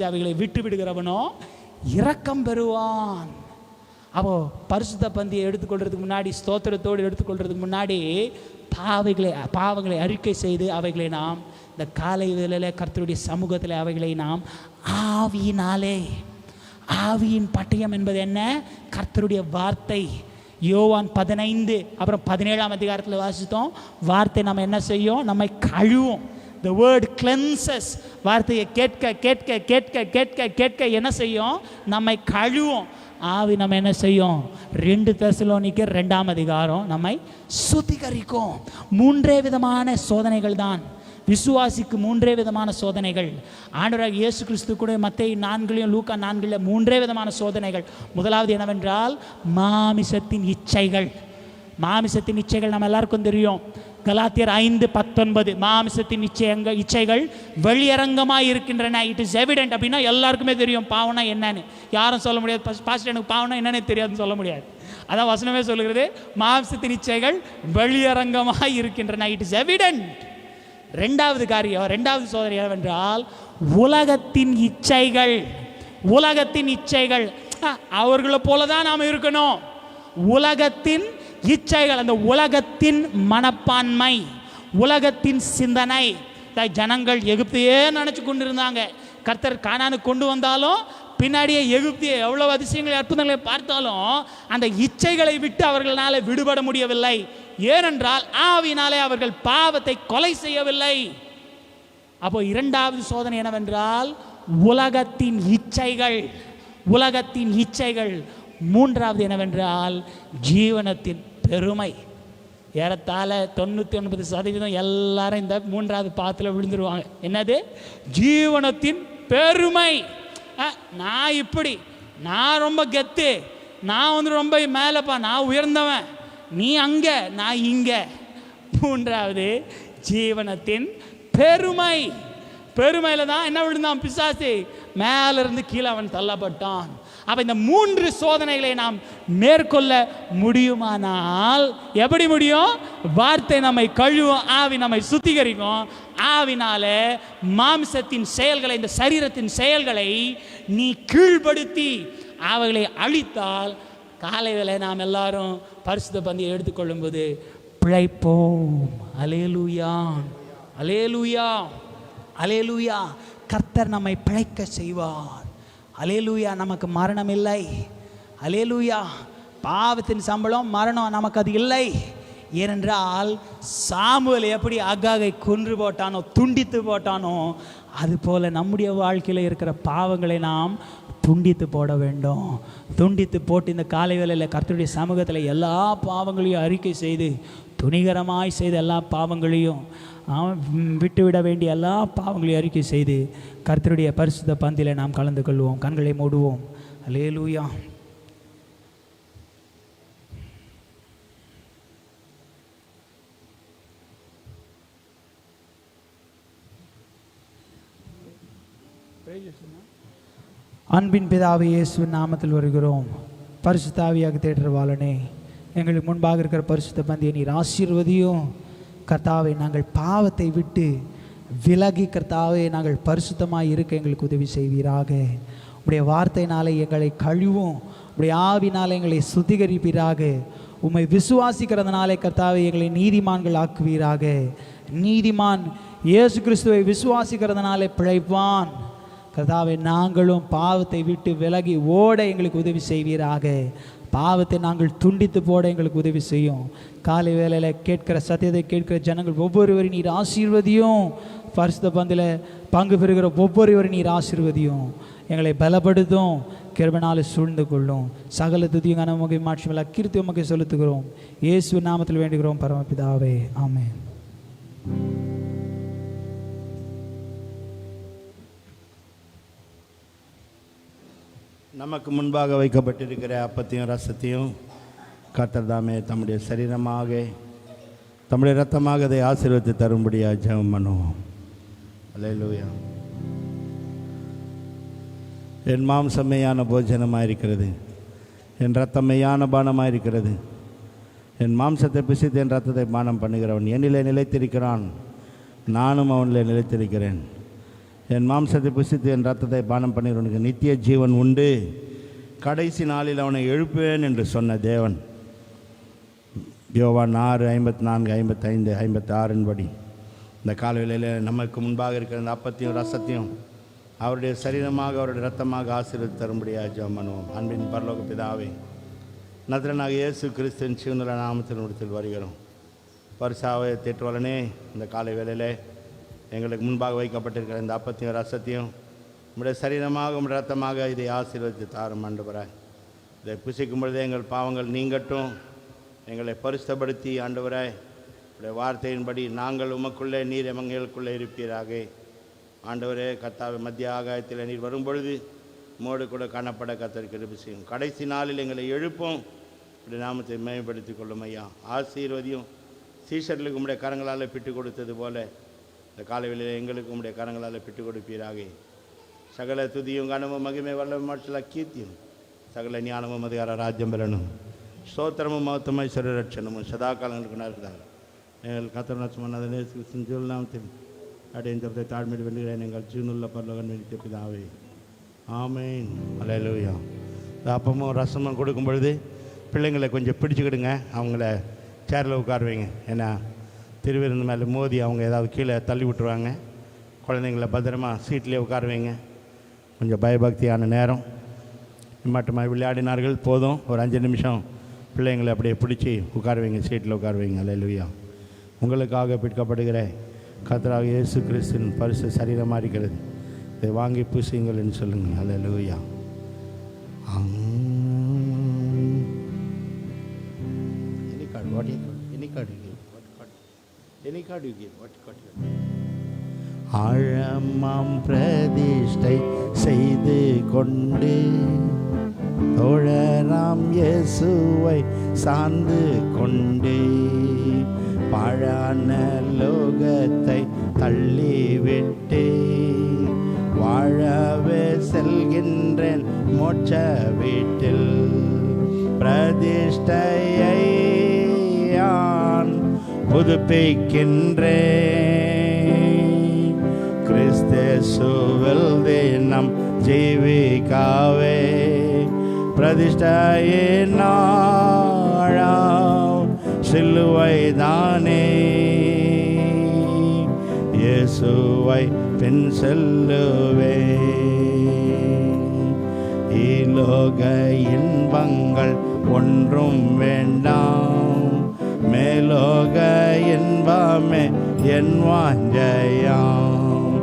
B: அவைகளை விட்டு விடுகிறவனோ இரக்கம் பெறுவான். அப்போ பரிசுத்த பந்தியை எடுத்துக்கொள்றதுக்கு முன்னாடி, ஸ்தோத்திரத்தோடு எடுத்துக்கொள்றதுக்கு முன்னாடி பாவங்களை அறிக்கை செய்து அவைகளை நாம் இந்த காலை வேளையில் கர்த்தருடைய சமூகத்தில் அவைகளை நாம் ஆவியின் பட்டயம் என்பது என்ன? கர்த்தருடைய வார்த்தை. யோவான் 15 அப்புறம் 17ஆம் அதிகாரத்தில் வாசித்தோம். வார்த்தை நம்ம என்ன செய்யும்? நம்மை கழுவும். The word cleanses. வார்த்தையை கேட்க கேட்க கேட்க கேட்க கேட்க என்ன செய்யும்? நம்மை கழுவும். ஆவி நம்ம என்ன செய்யும்? 2 தெசலோனிக்கர் 2ஆம் அதிகாரம் நம்மை சுத்திகரிக்கும். 3 விதமான சோதனைகள் தான் விசுவாசிக்கு. 3 விதமான சோதனைகள். ஆண்டவராகிய இயேசு கிறிஸ்து கூட மத்தேயு 4 லூக்கா 4 3 விதமான சோதனைகள். முதலாவது என்னவென்றால் மாமிசத்தின் இச்சைகள். மாமிசத்தின் இச்சைகள் நம்ம எல்லாருக்கும் தெரியும். கலாத்தியர் 5:19 மாமிசத்தின் இச்சைகள் வெளியரங்கமாக இருக்கின்றன. இட் இஸ் எவிடென்ட் அப்படின்னா எல்லாருக்குமே தெரியும் பாவனா என்னன்னு. யாரும் சொல்ல முடியாது, பாஸ்டர் எனக்கு பாவனா என்னன்னு தெரியாதுன்னு சொல்ல முடியாது. அதான் வசனமே சொல்லுகிறது, மாமிசத்தின் இச்சைகள் வெளியரங்கமாக இருக்கின்றன. It is evident. ரெண்டாவது சோதனை என்னவென்றால் உலகத்தின் இச்சைகள். உலகத்தின் இச்சைகள். அவர்களை போல தான் நாம் இருக்கணும். உலகத்தின் இச்சைகள், அந்த உலகத்தின் மனப்பான்மை, உலகத்தின் சிந்தனை. ஜனங்கள் எகிப்தையே நினச்சி கொண்டு இருந்தாங்க. கர்த்தர் கானானுக்கு கொண்டு வந்தாலும் பின்னாடியே எகிப்திய எவ்வளவு அதிசயங்களை அற்புதங்களை பார்த்தாலும் அந்த இச்சைகளை விட்டு அவர்களால் விடுபட முடியவில்லை. ஏனென்றால் ஆவியினாலே அவர்கள் பாவத்தை கொலை செய்யவில்லை. அப்போ இரண்டாவது சோதனை என்னவென்றால் உலகத்தின் இச்சைகள். மூன்றாவது என்னவென்றால் ஜீவனத்தின் பெருமை. ஏறத்தாழ 99% எல்லாரும் இந்த மூன்றாவது பாத்தில் விழுந்துருவாங்க. என்னது? ஜீவனத்தின் பெருமை. நான் இப்படி, நான் ரொம்ப கெத்து, நான் ரொம்ப மேலப்பா, நான் உயர்ந்தவன், நீ அங்க நான் இங்க. மூன்றாவது ஜீவனத்தின் பெருமை. பெருமையில தான் என்ன விழுந்தான்? பிசாசு மேல இருந்து கீழே அவன் தள்ளப்பட்டான். அப்ப இந்த 3 சோதனைகளை நாம் மேற்கொள்ள முடியுமானால் எப்படி முடியும்? வார்த்தை நம்மை கழுவும், ஆவி நம்மை சுத்திகரிக்கும். ஆவினால மாம்சத்தின் செயல்களை, இந்த சரீரத்தின் செயல்களை நீ கீழ்படுத்தி அவைகளை அழித்தால் காலையில் நாம் எல்லாரும் பரிசுத்த பந்தியை எடுத்துக்கொள்ளும் போது பிழைப்போம். அல்லேலூயா, அல்லேலூயா, அல்லேலூயா. கர்த்தர் நம்மை பிழைக்க செய்வார். அல்லேலூயா. நமக்கு மரணம் இல்லை. அல்லேலூயா. பாவத்தின் சம்பளம் மரணம், நமக்கு அது இல்லை. ஏனென்றால் சாமுவேல் எப்படி அகாகை கொன்று போட்டானோ, துண்டித்து போட்டானோ, அதுபோல நம்முடைய வாழ்க்கையில் இருக்கிற பாவங்களை நாம் துண்டித்து போட வேண்டும். துண்டித்து போட்டு இந்த காலை வேளையில் கர்த்தருடைய சமூகத்தில் எல்லா பாவங்களையும் அறிக்கை செய்து, துணிகரமாய் செய்த எல்லா பாவங்களையும் விட்டுவிட வேண்டிய எல்லா பாவங்களையும் அறிக்கை செய்து கர்த்தருடைய பரிசுத்த பந்தியில் நாம் கலந்து கொள்வோம். கண்களை மூடுவோம். அல்லேலூயா. அன்பின் பிதாவே, இயேசுவின் நாமத்தில் வருகிறோம். பரிசுத்த ஆவியாக தேடுறவாளனே, எங்களுக்கு முன்பாக இருக்கிற பரிசுத்த பந்தியை நீர் ஆசீர்வதியும். கர்த்தாவே, நாங்கள் பாவத்தை விட்டு விலகி கர்த்தாவே நாங்கள் பரிசுத்தமாக இருக்க எங்களுக்கு உதவி செய்வீராக. உடைய வார்த்தையினாலே எங்களை கழுவும், உடைய ஆவினாலே எங்களை சுத்திகரிப்பீராக. உம்மை விசுவாசிக்கிறதுனாலே கர்த்தாவே எங்களை நீதிமான்கள் ஆக்குவீராக. நீதிமான் இயேசு கிறிஸ்துவை விசுவாசிக்கிறதுனாலே பிழைப்பான். கர்த்தாவே, நாங்களும் பாவத்தை விட்டு விலகி ஓட எங்களுக்கு உதவி செய்வீராக. பாவத்தை நாங்கள் துண்டித்து போட எங்களுக்கு உதவி செய்யும். காலை வேளையில் கேட்கிற சத்தியத்தை கேட்கிற ஜனங்கள் ஒவ்வொருவரையும் நீர் ஆசீர்வதியும். பரிசுத்த பந்தியில் பங்கு பெறுகிற ஒவ்வொருவரையும் நீர் ஆசீர்வதியும். எங்களை பலப்படுத்தும், கிருபையினாலே சூழ்ந்து கொள்ளும். சகல துதியும் கனமுகை மாட்சியுள்ள கீர்த்தி உமக்கு செலுத்துகிறோம். இயேசு நாமத்தில் வேண்டுகிறோம் பரமபிதாவே, ஆமென்.
C: நமக்கு முன்பாக வைக்கப்பட்டிருக்கிற அப்பத்தையும் ரசத்தையும் கர்த்தர் தாமே தம்முடைய சரீரமாக தம்முடைய இரத்தமாக அதை ஆசீர்வதித்து தரும்படியாக ஜெபம் பண்ணுவோம். அல்லேலூயா. என் மாம்சம் மெய்யான போஜனமாயிருக்கிறது, என் ரத்தம் மெய்யான பானமாயிருக்கிறது. என் மாம்சத்தை பிசித்து என் ரத்தத்தை பானம் பண்ணுகிறவன் என்னிலே நிலைத்திருக்கிறான், நானும் அவனிலே நிலைத்திருக்கிறேன். என் மாம்சத்தை புசித்து என் ரத்தத்தை பானம் பண்ணுகிறவனுக்கு நித்திய ஜீவன் உண்டு, கடைசி நாளில் அவனை எழுப்புவேன் என்று சொன்ன தேவன் யோவான் 6:54, 55, 56 இந்த காலவேளையில் நமக்கு முன்பாக இருக்கிற இந்த அப்பத்தையும் ரசத்தையும் அவருடைய சரீரமாக அவருடைய இரத்தமாக ஆசீர்வதித்து தரும்படியாக ஜெபம் பண்ணுவோம். அன்பின் பரலோக பிதாவே, நசரேயனாகிய இயேசு கிறிஸ்துவின் ஜீவனுள்ள நாமத்தின் இடத்தில் வருகிறோம். பரிசாவை தேற்றுவலனே, இந்த காலை வேளையில் எங்களுக்கு முன்பாக வைக்கப்பட்டிருக்கிற இந்த அப்பத்தையும் ரசத்தையும் உம்முடைய சரீரமாக உம்முடைய ரத்தமாக இதை ஆசீர்வதித்து தாரும் ஆண்டவராய். இதை புசிக்கும் பொழுதே எங்கள் பாவங்கள் நீங்கட்டும், எங்களை பரிசுத்தப்படுத்தி ஆண்டவராய் உடைய வார்த்தையின்படி நாங்கள் உமக்குள்ளே நீர் எமங்களுக்குள்ளே இருப்பீராக. ஆண்டவரே கர்த்தாவே, மத்திய ஆகாயத்தில் நீர் வரும்பொழுது மோடு கூட காணப்பட கர்த்தருக்கு கிருபை செய்யும். கடைசி நாளில் எங்களை எழுப்போம், உடைய நாமத்தை மேம்படுத்திக் கொள்ளும் ஐயா. ஆசீர்வதியும் சீஷர்களுக்கு உம்முடைய கரங்களால் பிட்டு கொடுத்தது போல இந்த காலைவெளியில் எங்களுக்கு உம்முடைய கரங்களால் பிட்டு கொடுப்பீராக. சகல துதியும் கனமும் மகிமை வல்லமை மாற்றல கீர்த்தியும் சகல ஞானமும் அதிகார ராஜ்யம் பெறணும். ஸ்தோத்திரமும் மகத்துவம் ஐஸ்வர்ய ரட்சணமும் சதா காலங்களுக்கு நடக்குதாக. எங்கள் கத்தர் சொல்லாமத்தில் அடைந்த தாழ்மையை வெல்லுகிறேன் எங்கள் ஜீவனுள்ள பரலோகம் நினைத்த பிதாவே, ஆமேன். அல்லேலூயா. அப்பமும் ரசமும் கொடுக்கும் பொழுது பிள்ளைங்களை கொஞ்சம் பிடிச்சிக்கிடுங்க, அவங்கள சேரில் உட்கார வைங்க. ஏன்னா திருவிருந்து மேலே மோதி அவங்க ஏதாவது கீழே தள்ளி விட்டுருவாங்க. குழந்தைங்கள பத்திரமா சீட்லேயே உட்கார வைங்க. கொஞ்சம் பயபக்தியான நேரம். இம்மாட்டமாக விளையாடினார்கள், போதும் ஒரு 5 நிமிஷம் பிள்ளைங்களை அப்படியே பிடிச்சி உட்கார வைங்க, சீட்டில் உட்கார வைங்க. அல்லேலூயா. உங்களுக்காக பிடிக்கப்படுகிற கர்த்தராகிய இயேசு கிறிஸ்துவின் பரிசு சரீரமாக இருக்கிறது, இதை வாங்கி பூசியுங்கள் என்று சொல்லுங்கள். அல்லேலூயா. ஆழமாம் பிரதிஷ்டை செய்து கொண்டு தோழராம் இயேசுவை சார்ந்து கொண்டு பாழான லோகத்தை தள்ளிவிட்டு வாழவே செல்கின்றேன் மோட்ச வீட்டில். பிரதிஷ்டையை யான் புதுப்பிக்கின்றேன், கிறிஸ்தேசுவில் தினம் ஜீவிக்காவே. பிரதிஷ்டையே நாழாம் சிலுவைதானே, இயேசுவை பின் செல்லுவே. இலோக இன்பங்கள் ஒன்றும் வேண்டாம், மேலோக இன்பமே என் வாஞ்சையாம்.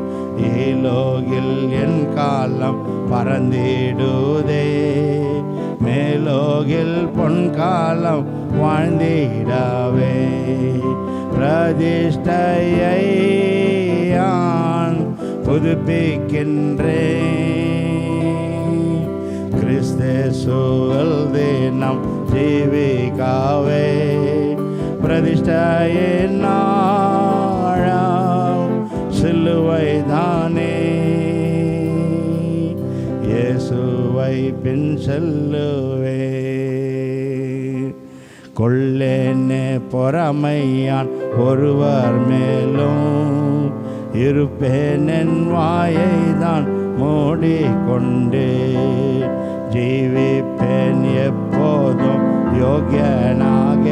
C: இலோகில் என் காலம் பறந்திடுதே, மேலோகில் பொன்காலம் வாழ்ந்திடவே. பிரதிஷ்டையை யான் புதுப்பிக்கின்றேன், கிறிஸ்தேசுவில் தினம் ஜீவிக்காவே. பிரதிஷ்டையை நாழாம் சிலுவைதானே, இயேசுவை பின் செல்லுவே. கொள்ளேனே பொறாமையான் ஒருவர் மேலும் இருப்பேன், என் வாயை தான் மூடிக்கொண்டு ஜீவிப்பேன் எப்போதும் யோகியனாக.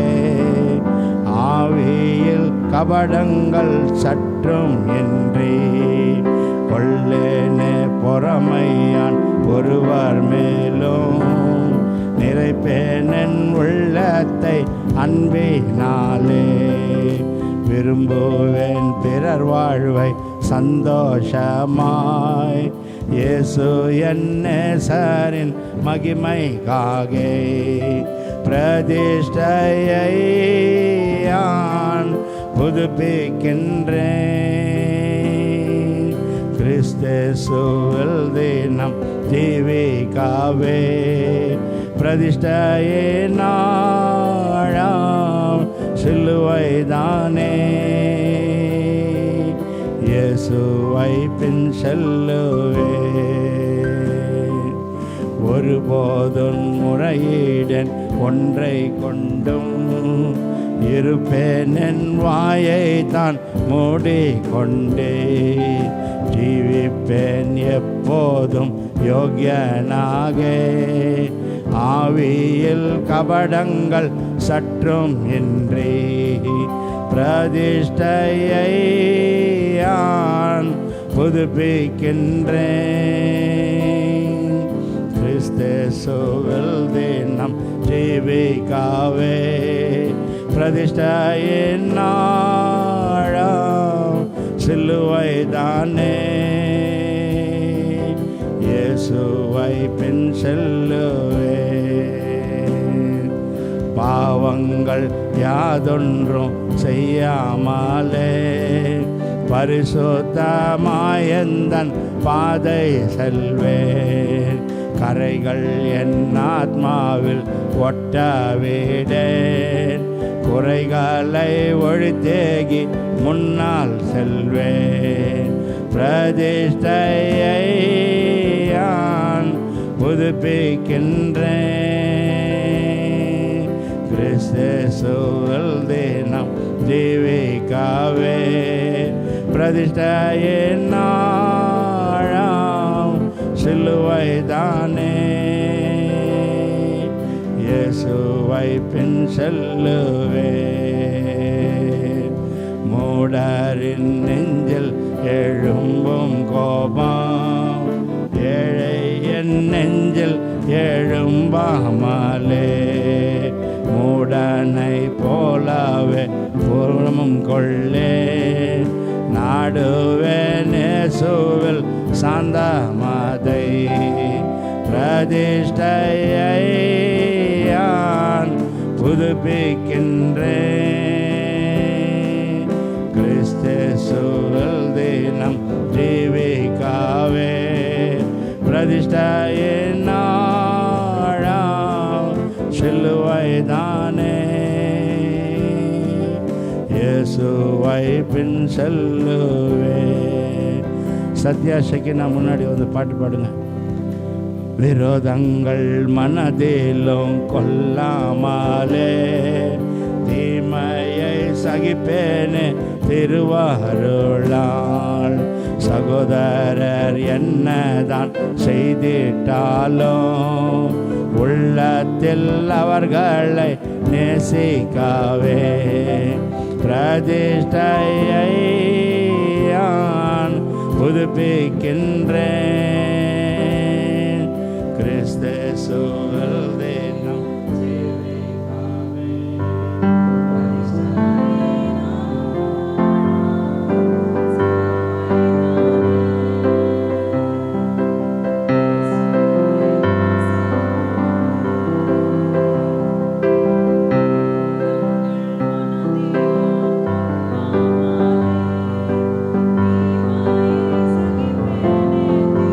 C: ஆவியில் கபடங்கள் சற்றும் இன்றி கொள்ளேனே பொறாமையான் ஒருவர் மேலும் நிறைப்பேன் என் உள்ளத்தை அன்பினாலே. விரும்புவேன் பிறர் வாழ்வை சந்தோஷமாய், இயேசு என் நேசரின் மகிமைக்காக. பிரதிஷ்டையை யான் புதுப்பிக்கின்றேன், கிறிஸ்தேசுவில் தினம் ஜீவிக்காவே. பிரதிஷ்டையே நாழாம் சிலுவைதானே, இயேசுவை பின் செல்லுவே. எப்போதும் முறையீடன் ஒன்றை கொண்டும் இருப்பேன், என் வாயை தான் மூடிக்கொண்டே ஜீவிப்பேன் எப்போதும் யோகியனாக. ஆவியில் கபடங்கள் சற்றும் இன்றி பிரதிஷ்டையை நான் புதுப்பிக்கின்றேன். கிறிஸ்தேசுவில் தினம் ஜீவிக்காவே பிரதிஷ்டையின் நாளாம் சிலுவைதானே. இயேசுவை பின் செல்லுவே, பாவங்கள் யாதொன்றும் செய்யாமலே பரிசுத்தமாயந்தன் பாதை செல்வேன். கரைகள் என் ஆத்மாவில் ஒட்டவிடேன், குறைகளை ஒழித்தேகி முன்னால் செல்வேன். பிரதிஷ்டையை நான் புதுப்பிக்கின்றேன். கிறிஸ்தேசுவில் தினம் ஜீவிக்காவே பிரதிஷ்டையின் நாளாம் சிலுவைதானே. இயேசுவை பின் செல்லுவே, மூடரின் நெஞ்சில் எழும்பும் கோபம் ஏழை என் நெஞ்சில் எழும்பாமலே. மூடனை போலவே பூர்ணமும் கொள்ளே நாடுவேன் இயேசுவில் சாந்தமதை. பிரதிஷ்டையை நான் புதுப்பிக்கின்றேன். கிறிஸ்தேசுவில் தினம் ஜீவிக்காவே பிரதிஷ்டையின் நாளாம் சிலுவைதானே. இயேசுவை பின் செல்லுவே. சத்யாசைக்கு நான் முன்னாடி வந்து பாட்டு பாடுங்க. விரோதங்கள் மனதிலும் கொல்லாமலே தீமையை சகிப்பேனே திருவாருளால். சகோதரர் என்னதான் செய்திட்டாலும் உள்ளத்தில் அவர்களை நேசிக்கவே பிரதிஷ்டையை நான் புதுப்பிக்கின்றேன். கிறிஸ்தேசுவில் தினம் ஜீவிக்காவே
D: Thank you.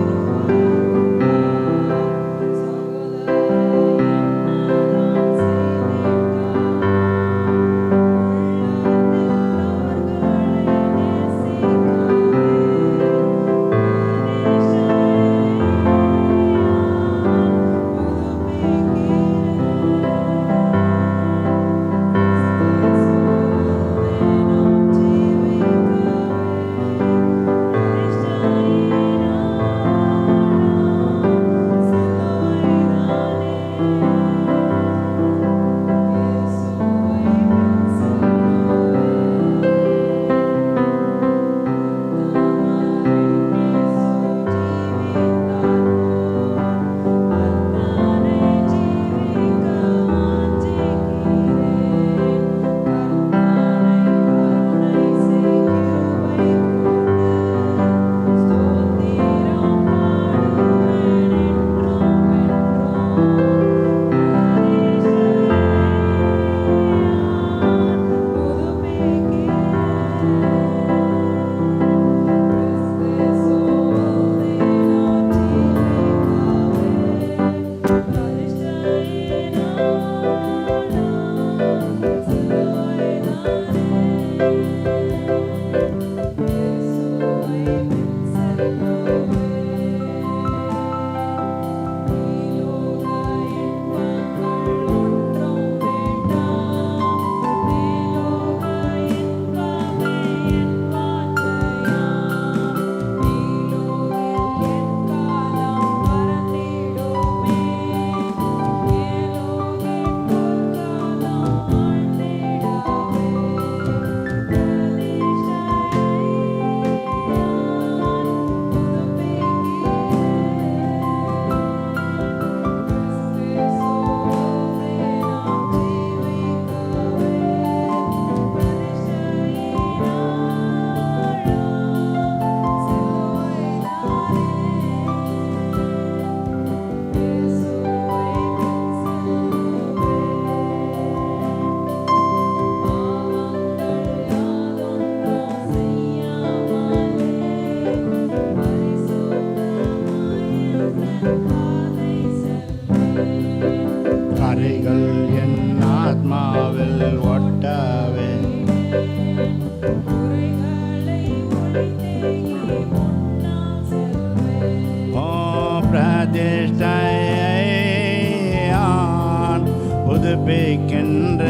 C: கரைகள் என் ஆத்மாவில் ஒட்டவே ஓ பிரதிஷ்டையான் புதுப்பிக்கின்ற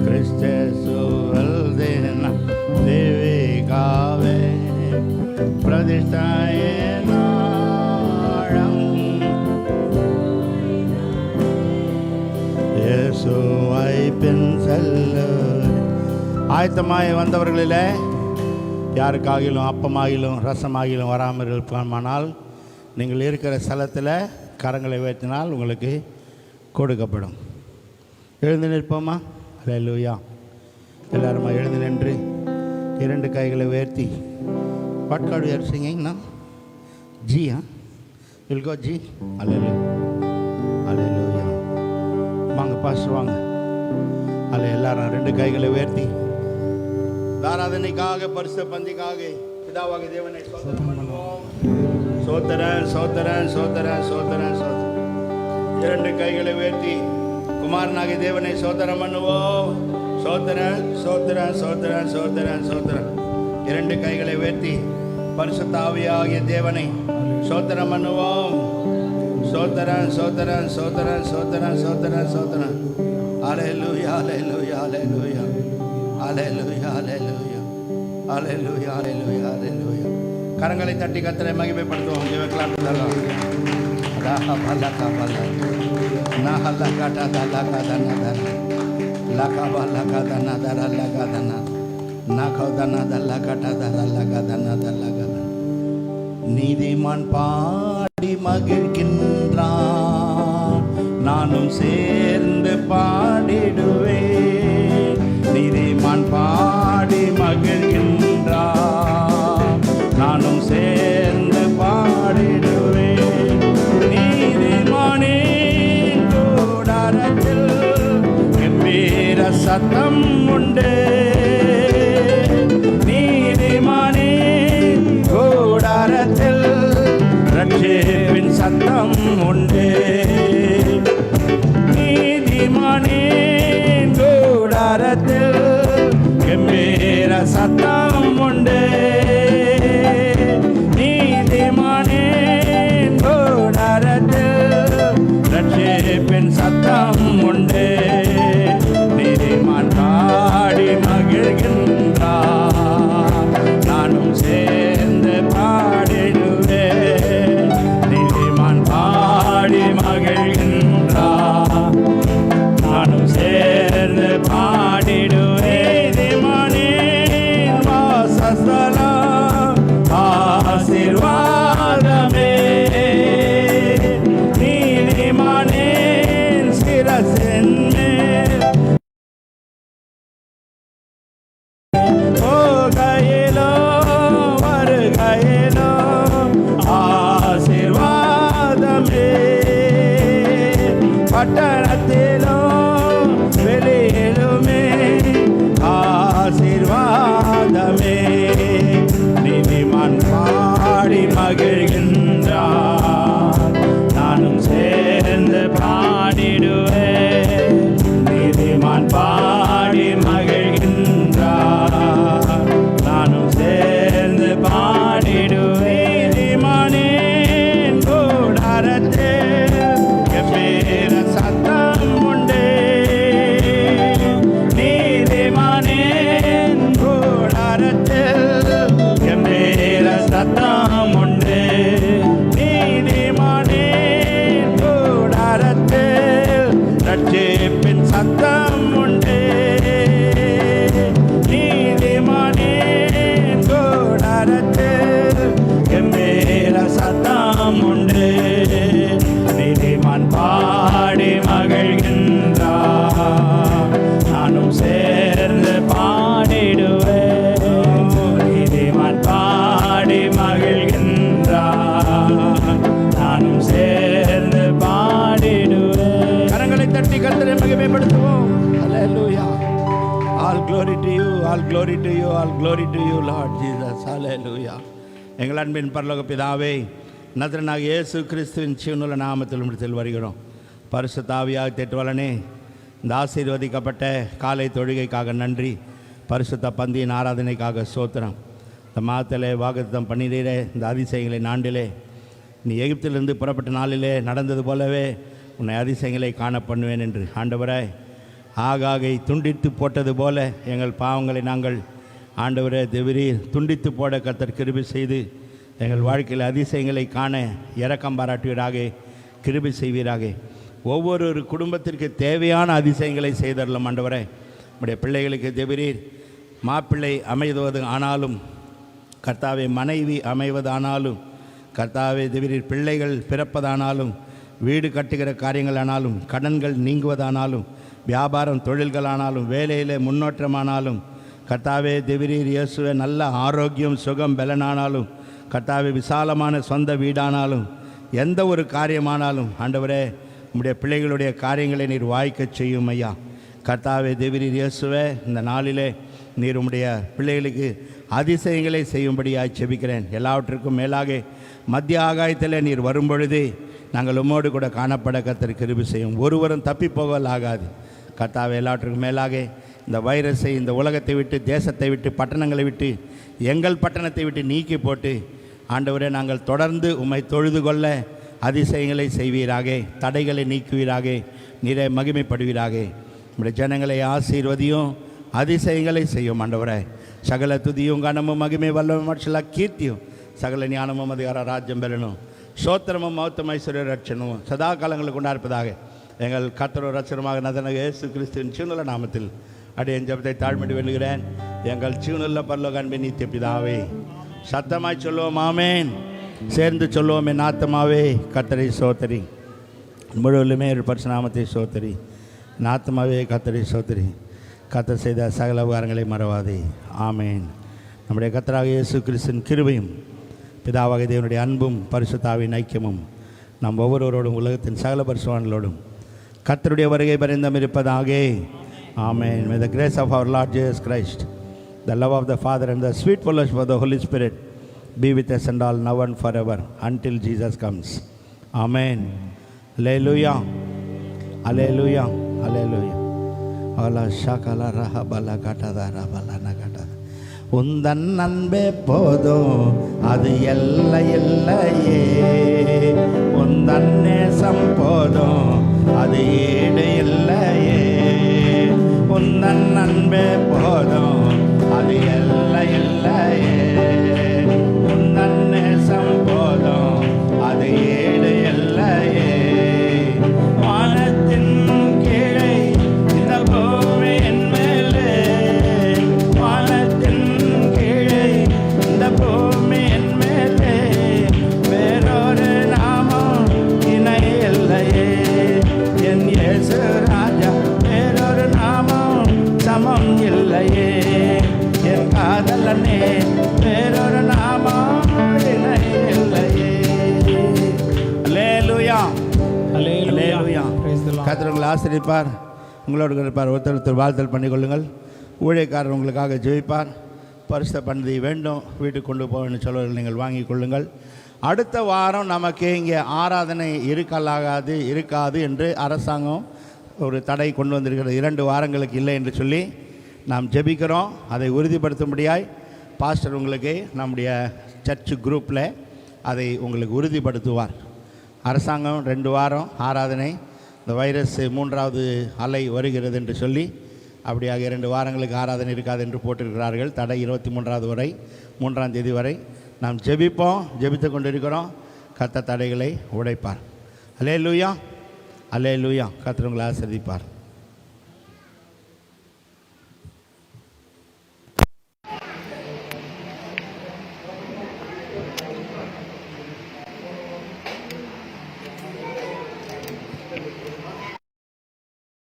C: கிறிஸ்துவல் தின தேவிகாவே பிரதிஷ்டையாம் இயேசுவை பின் செல்ல. ஆயத்தமாய் வந்தவர்களிலே யாருக்காகிலும் அப்பமாகிலும் ரசமாகிலும் வராமல் இருப்பானால் நீங்கள் இருக்கிற ஸ்தலத்தில் கரங்களை உயர்த்தினால் உங்களுக்கு கொடுக்கப்படும். எழுந்து நிற்போமா? அல்லேலூயா. எல்லாருமா எழுந்து நின்று 2 கைகளை உயர்த்தி. What god you are singing நா? ஜி வில் கோ ஜி. Hallelujah hallelujah. வாங்க பாஸ்டர் வாங்க. அல்ல எல்லாரும் 2 கைகளை உயர்த்தி ஆராதனைக்காக பரிசுத்த பந்திக்காக பிதாவாகிய தேவனை ஸ்தோத்திரம் பண்ணுவோம். சோத்திரன் சோத்திரன் சோத்திரன் சோத்திரன் சோத்திரன். 2 கைகளை உயர்த்தி குமாரனாகிய தேவனை சோத்திரம் பண்ணுவோம். சோத்திரன் சோத்திரன் சோத்திரன் சோத்திரன் சோத்திரன். 2 கைகளை உயர்த்தி பரிசுத்த ஆவியாகிய தேவனை சோத்திரம் பண்ணுவோம். சோத்திரன் சோத்திரன் சோத்திரன் சோத்திரன் சோத்திரன் சோத்திரன். அல்லேலூயா அல்லேலூயா அல்லேலூயா அல்லேலூயா அல்லேலூயா அல்லேலூயா அல்லேலூயா அல்லேலூயா. கரங்களை தட்டி கர்த்தரை மகிமைப்படுத்துவோம். ஜெபக்கலாம். லகா பலகா பல நஹல கட்டா லகா தனதர லகா பலகா தனதர லகா தன நகோ தனதர கட்டா தர லகா தனதர லகா. நீதிமான் பாடி மகிழ்கின்றான், நானும் சேர்ந்து பாடிடுவேன். நீதிமான் பாடி மகிழ்கின்றான், நானும் சேர்ந்து பாடிடுவேன். நீதிமானின் கூடாரத்தில் கம்பீர சத்தம் உண்டு. நீதிமானின் கூடாரத்தில் ரட்சிப்பின் சத்தம் உண்டு. நீதிமானின் கூடாரத்தில் கம்பீர சத்தம் உண்டு. நீதிமானின் கூடாரத்தில் ரட்சிப்பின் சத்தம் உண்டு. நீதிமான் பாடி மகிழ்கின்றார், நானும் சேர்ந்து பாடிடுவேன். நீதிமான் பாடி மகிழ்கின்றார், நானும் சேர்ந்து பாடிடுவேன். நீதிமானின் வாசஸ்தலம் ஆசீர்வாதமே. நீதிமானின் சிரசின் மேல் போகையிலோ வருகையிலோ ஆசீர்வாதமே. பட்டணத்திலோ வெளியிலுமே ஆசீர்வாதமே. நீதிமான் பாடி மகிழ்கின்றார், நானும் சேர்ந்து பாடிடுவேன். நீதிமான் பாடி மகிழ்கின்றார், நானும் சேர்ந்து பாடிடுவேன். நீதிமானின் கூடாரத்தில் கம்பீர சத்தம் உண்டு. நீதிமானின் கூடாரத்தில் கம்பீர சத்தம் உண்டு. நீதிமானின் கூடாரத்தில் ரட்சிப்பின் சத்தம் உண்டு. நீதிமானின் கூடாரத்தில் கம்பீர சத்தம் உண்டு. நீதிமான் பாடி மகிழ்கின்றார், நானும் சேர்ந்து பாடிடுவேன். நீதிமான் பாடி மகிழ்கின்றார், நானும் சேர்ந்து பாடிடுவேன். கரங்களை தட்டி கர்த்தரை மகிமைப்படுத்துவோம். ஹல்லேலூயா. All glory to you, all glory to you, all glory to you, Lord Jesus. Hallelujah. எங்கள் அன்பின் பரலோக பிதாவே, நசரேயனாகிய இயேசு கிறிஸ்துவின் ஜீவனுள்ள நாமத்தில் உம்மிடத்தில் வருகிறோம். பரிசுத்த ஆவியாக தேற்றுவலனே, இந்த ஆசீர்வதிக்கப்பட்ட காலை தொழுகைக்காக நன்றி. பரிசுத்த பந்தியின் ஆராதனைக்காக ஸ்தோத்திரம். இந்த மாதத்திலே வாக்குத்தத்தம் பண்ணினீரே, இந்த அதிசயங்களை நாண்டிலே நீ எகிப்திலிருந்து புறப்பட்ட நாளிலே நடந்தது போலவே உன்னை அதிசயங்களை காண பண்ணுவேன் என்று ஆண்டவரே, ஆகாகை துண்டித்து போட்டது போல எங்கள் பாவங்களை நாங்கள் ஆண்டவரே தேவரீர் துண்டித்து போட கர்த்தர் கிருபை செய்து எங்கள் வாழ்க்கையில் அதிசயங்களை காண இரக்கம் பாராட்டுவீராக, கிருபை செய்வீராக. ஒவ்வொரு குடும்பத்திற்கு தேவையான அதிசயங்களை செய்தரலாம் ஆண்டவரே. நம்முடைய பிள்ளைகளுக்கு தேவரீர் மாப்பிள்ளை அமைவது ஆனாலும், கர்த்தாவே மனைவி அமைவதானாலும், கர்த்தாவே தேவரீர் பிள்ளைகள் பிறப்பதானாலும், வீடு கட்டுகிற காரியங்களானாலும், கடன்கள் நீங்குவதானாலும், வியாபாரம் தொழில்களானாலும், வேலையில் முன்னேற்றமானாலும், கர்த்தாவே தேவரீர் இயேசுவே நல்ல ஆரோக்கியம் சுகம் பலனானாலும், கர்த்தாவே விசாலமான சொந்த வீடானாலும், எந்த ஒரு காரியமானாலும் ஆண்டவரே உம்முடைய பிள்ளைகளுடைய காரியங்களை நீர் வாய்க்கச் செய்யும் ஐயா. கர்த்தாவே தேவரீர் இயேசுவே, இந்த நாளிலே நீர் உம்முடைய பிள்ளைகளுக்கு அதிசயங்களை செய்யும்படியாக செபிக்கிறேன். எல்லாவற்றிற்கும் மேலாக மத்திய ஆகாயத்தில் நீர் வரும்பொழுது நாங்கள் உம்மோடு கூட காணப்பட கர்த்தர் கிருபை செய்யும். ஒருவரும் தப்பி போகல் ஆகாது. கர்த்தாவே எல்லாவற்றுக்கும் மேலாக இந்த வைரஸை இந்த உலகத்தை விட்டு, தேசத்தை விட்டு, பட்டணங்களை விட்டு, எங்கள் பட்டணத்தை விட்டு நீக்கி போட்டு ஆண்டவரே நாங்கள் தொடர்ந்து உம்மை தொழுது கொள்ள அதிசயங்களை செய்வீராக, தடைகளை நீக்குவீராக, நீரை மகிமைப்படுவீராக. நம்முடைய ஜனங்களை ஆசீர்வதியும், அதிசயங்களை செய்யும் ஆண்டவரே. சகல துதியும் கனமும் மகிமை வல்லமும் மற்றலா கீர்த்தியும் சகல ஞானமும் அதிகார ராஜ்யம் பெறணும். சோத்திரமும் மௌத்தம் ஐஸ்வர்ய ரட்சணமும் சதா காலங்களுக்கு கொண்டாடுப்பதாக எங்கள் கர்த்தரும் ரட்சகருமாக நசரேயனாகிய இயேசு கிறிஸ்துவின் ஜீவனுள்ள நாமத்தில் அடியேன் ஜெபத்தை தாழ்மையோடு வேண்டுகிறேன். எங்கள் ஜீவனுள்ள பரலோக அன்பின் நித்திய பிதாவே. சத்தமாய் சொல்லுவோம் ஆமேன். சேர்ந்து சொல்லுவோம், என் ஆத்மாவே கர்த்தரை சோத்தரி, முழுவதுமே ஒரு பரிசுநாமத்தை சோத்தரி. என் ஆத்மாவே கர்த்தரை சோத்தரி, கர்த்தர் செய்த சகல உபகாரங்களை மறவாதே. ஆமேன். நம்முடைய கர்த்தராகிய இயேசு கிறிஸ்துவின் கிருபையும் பிதாவாகிய தேவனுடைய அன்பும் பரிசுத்தாவின் ஐக்கியமும் நம் ஒவ்வொருவரோடும் உலகத்தின் சகல பரிசுத்தவான்களோடும் கர்த்தருடைய வருகை பரிந்தும் இருப்பதாக. Amen. May the grace of our Lord Jesus Christ, the love of the Father and the sweet fellowship of the Holy Spirit be with us and all now and forever until Jesus comes. Amen. Hallelujah. Hallelujah. Hallelujah. Allah shakala raha bala kata dara bala nakata. உந்தன் அன்பே போதும், அது எல்லை இல்லையே. உந்தன் நேசம் போதும், அது ஈடு இல்லையே. உந்தன் அன்பே போதும், அது எல்லை இல்லையே. உந்தன் நேசம் போதும், அது ஈடு இல்லையே. வானத்தின் கீழே இந்த பூமியின் மேலே, வானத்தின் கீழே இந்த பூமியின் மேலே வேறொரு நாமம் இணை இல்லையே. என் இயேசு ராஜா, வேறொரு நாமம் சமம் இல்லையே. என் காதலனே, வேறொரு நாமம் இணை இல்லையே. அல்லேலூயா. அல்லேலூயா. கர்த்தர் உங்களை ஆசீர்வதிப்பார், உங்களோடு இருப்பார். ஒருத்தர் வாழ்த்தல் பண்ணிக்கொள்ளுங்கள். ஊழியக்காரர் உங்களுக்காக ஜெபிப்பார். பரிசுத்த பந்தி வேண்டும், வீட்டுக்கு கொண்டு போகணும்னு சொல்வர்கள் நீங்கள் வாங்கி கொள்ளுங்கள். அடுத்த வாரம் நமக்கு இங்கே ஆராதனை இருக்காது என்று அரசாங்கம் ஒரு தடை கொண்டு வந்திருக்கிறது. 2 வாரங்களுக்கு இல்லை என்று சொல்லி நாம் ஜெபிக்கிறோம். அதை உறுதிப்படுத்தும்படியாய் பாஸ்டர் உங்களுக்கு நம்முடைய சர்ச் குரூப்பில் அதை உங்களுக்கு உறுதிப்படுத்துவார். அரசாங்கம் 2 வாரம் ஆராதனை, இந்த வைரஸ் 3வது அலை வருகிறது என்று சொல்லி அப்படியாக 2 வாரங்களுக்கு ஆராதனை இருக்காது என்று போட்டிருக்கிறார்கள். தடை 23வது வரை, 3ஆம் தேதி வரை. நாம் ஜெபிப்போம், ஜெபித்து கொண்டிருக்கிறோம். கர்த்தர் தடைகளை உடைப்பார். அல்லேலூயா. அல்லேலூயா. கர்த்தர் உங்களை ஆசீர்வதிப்பார்.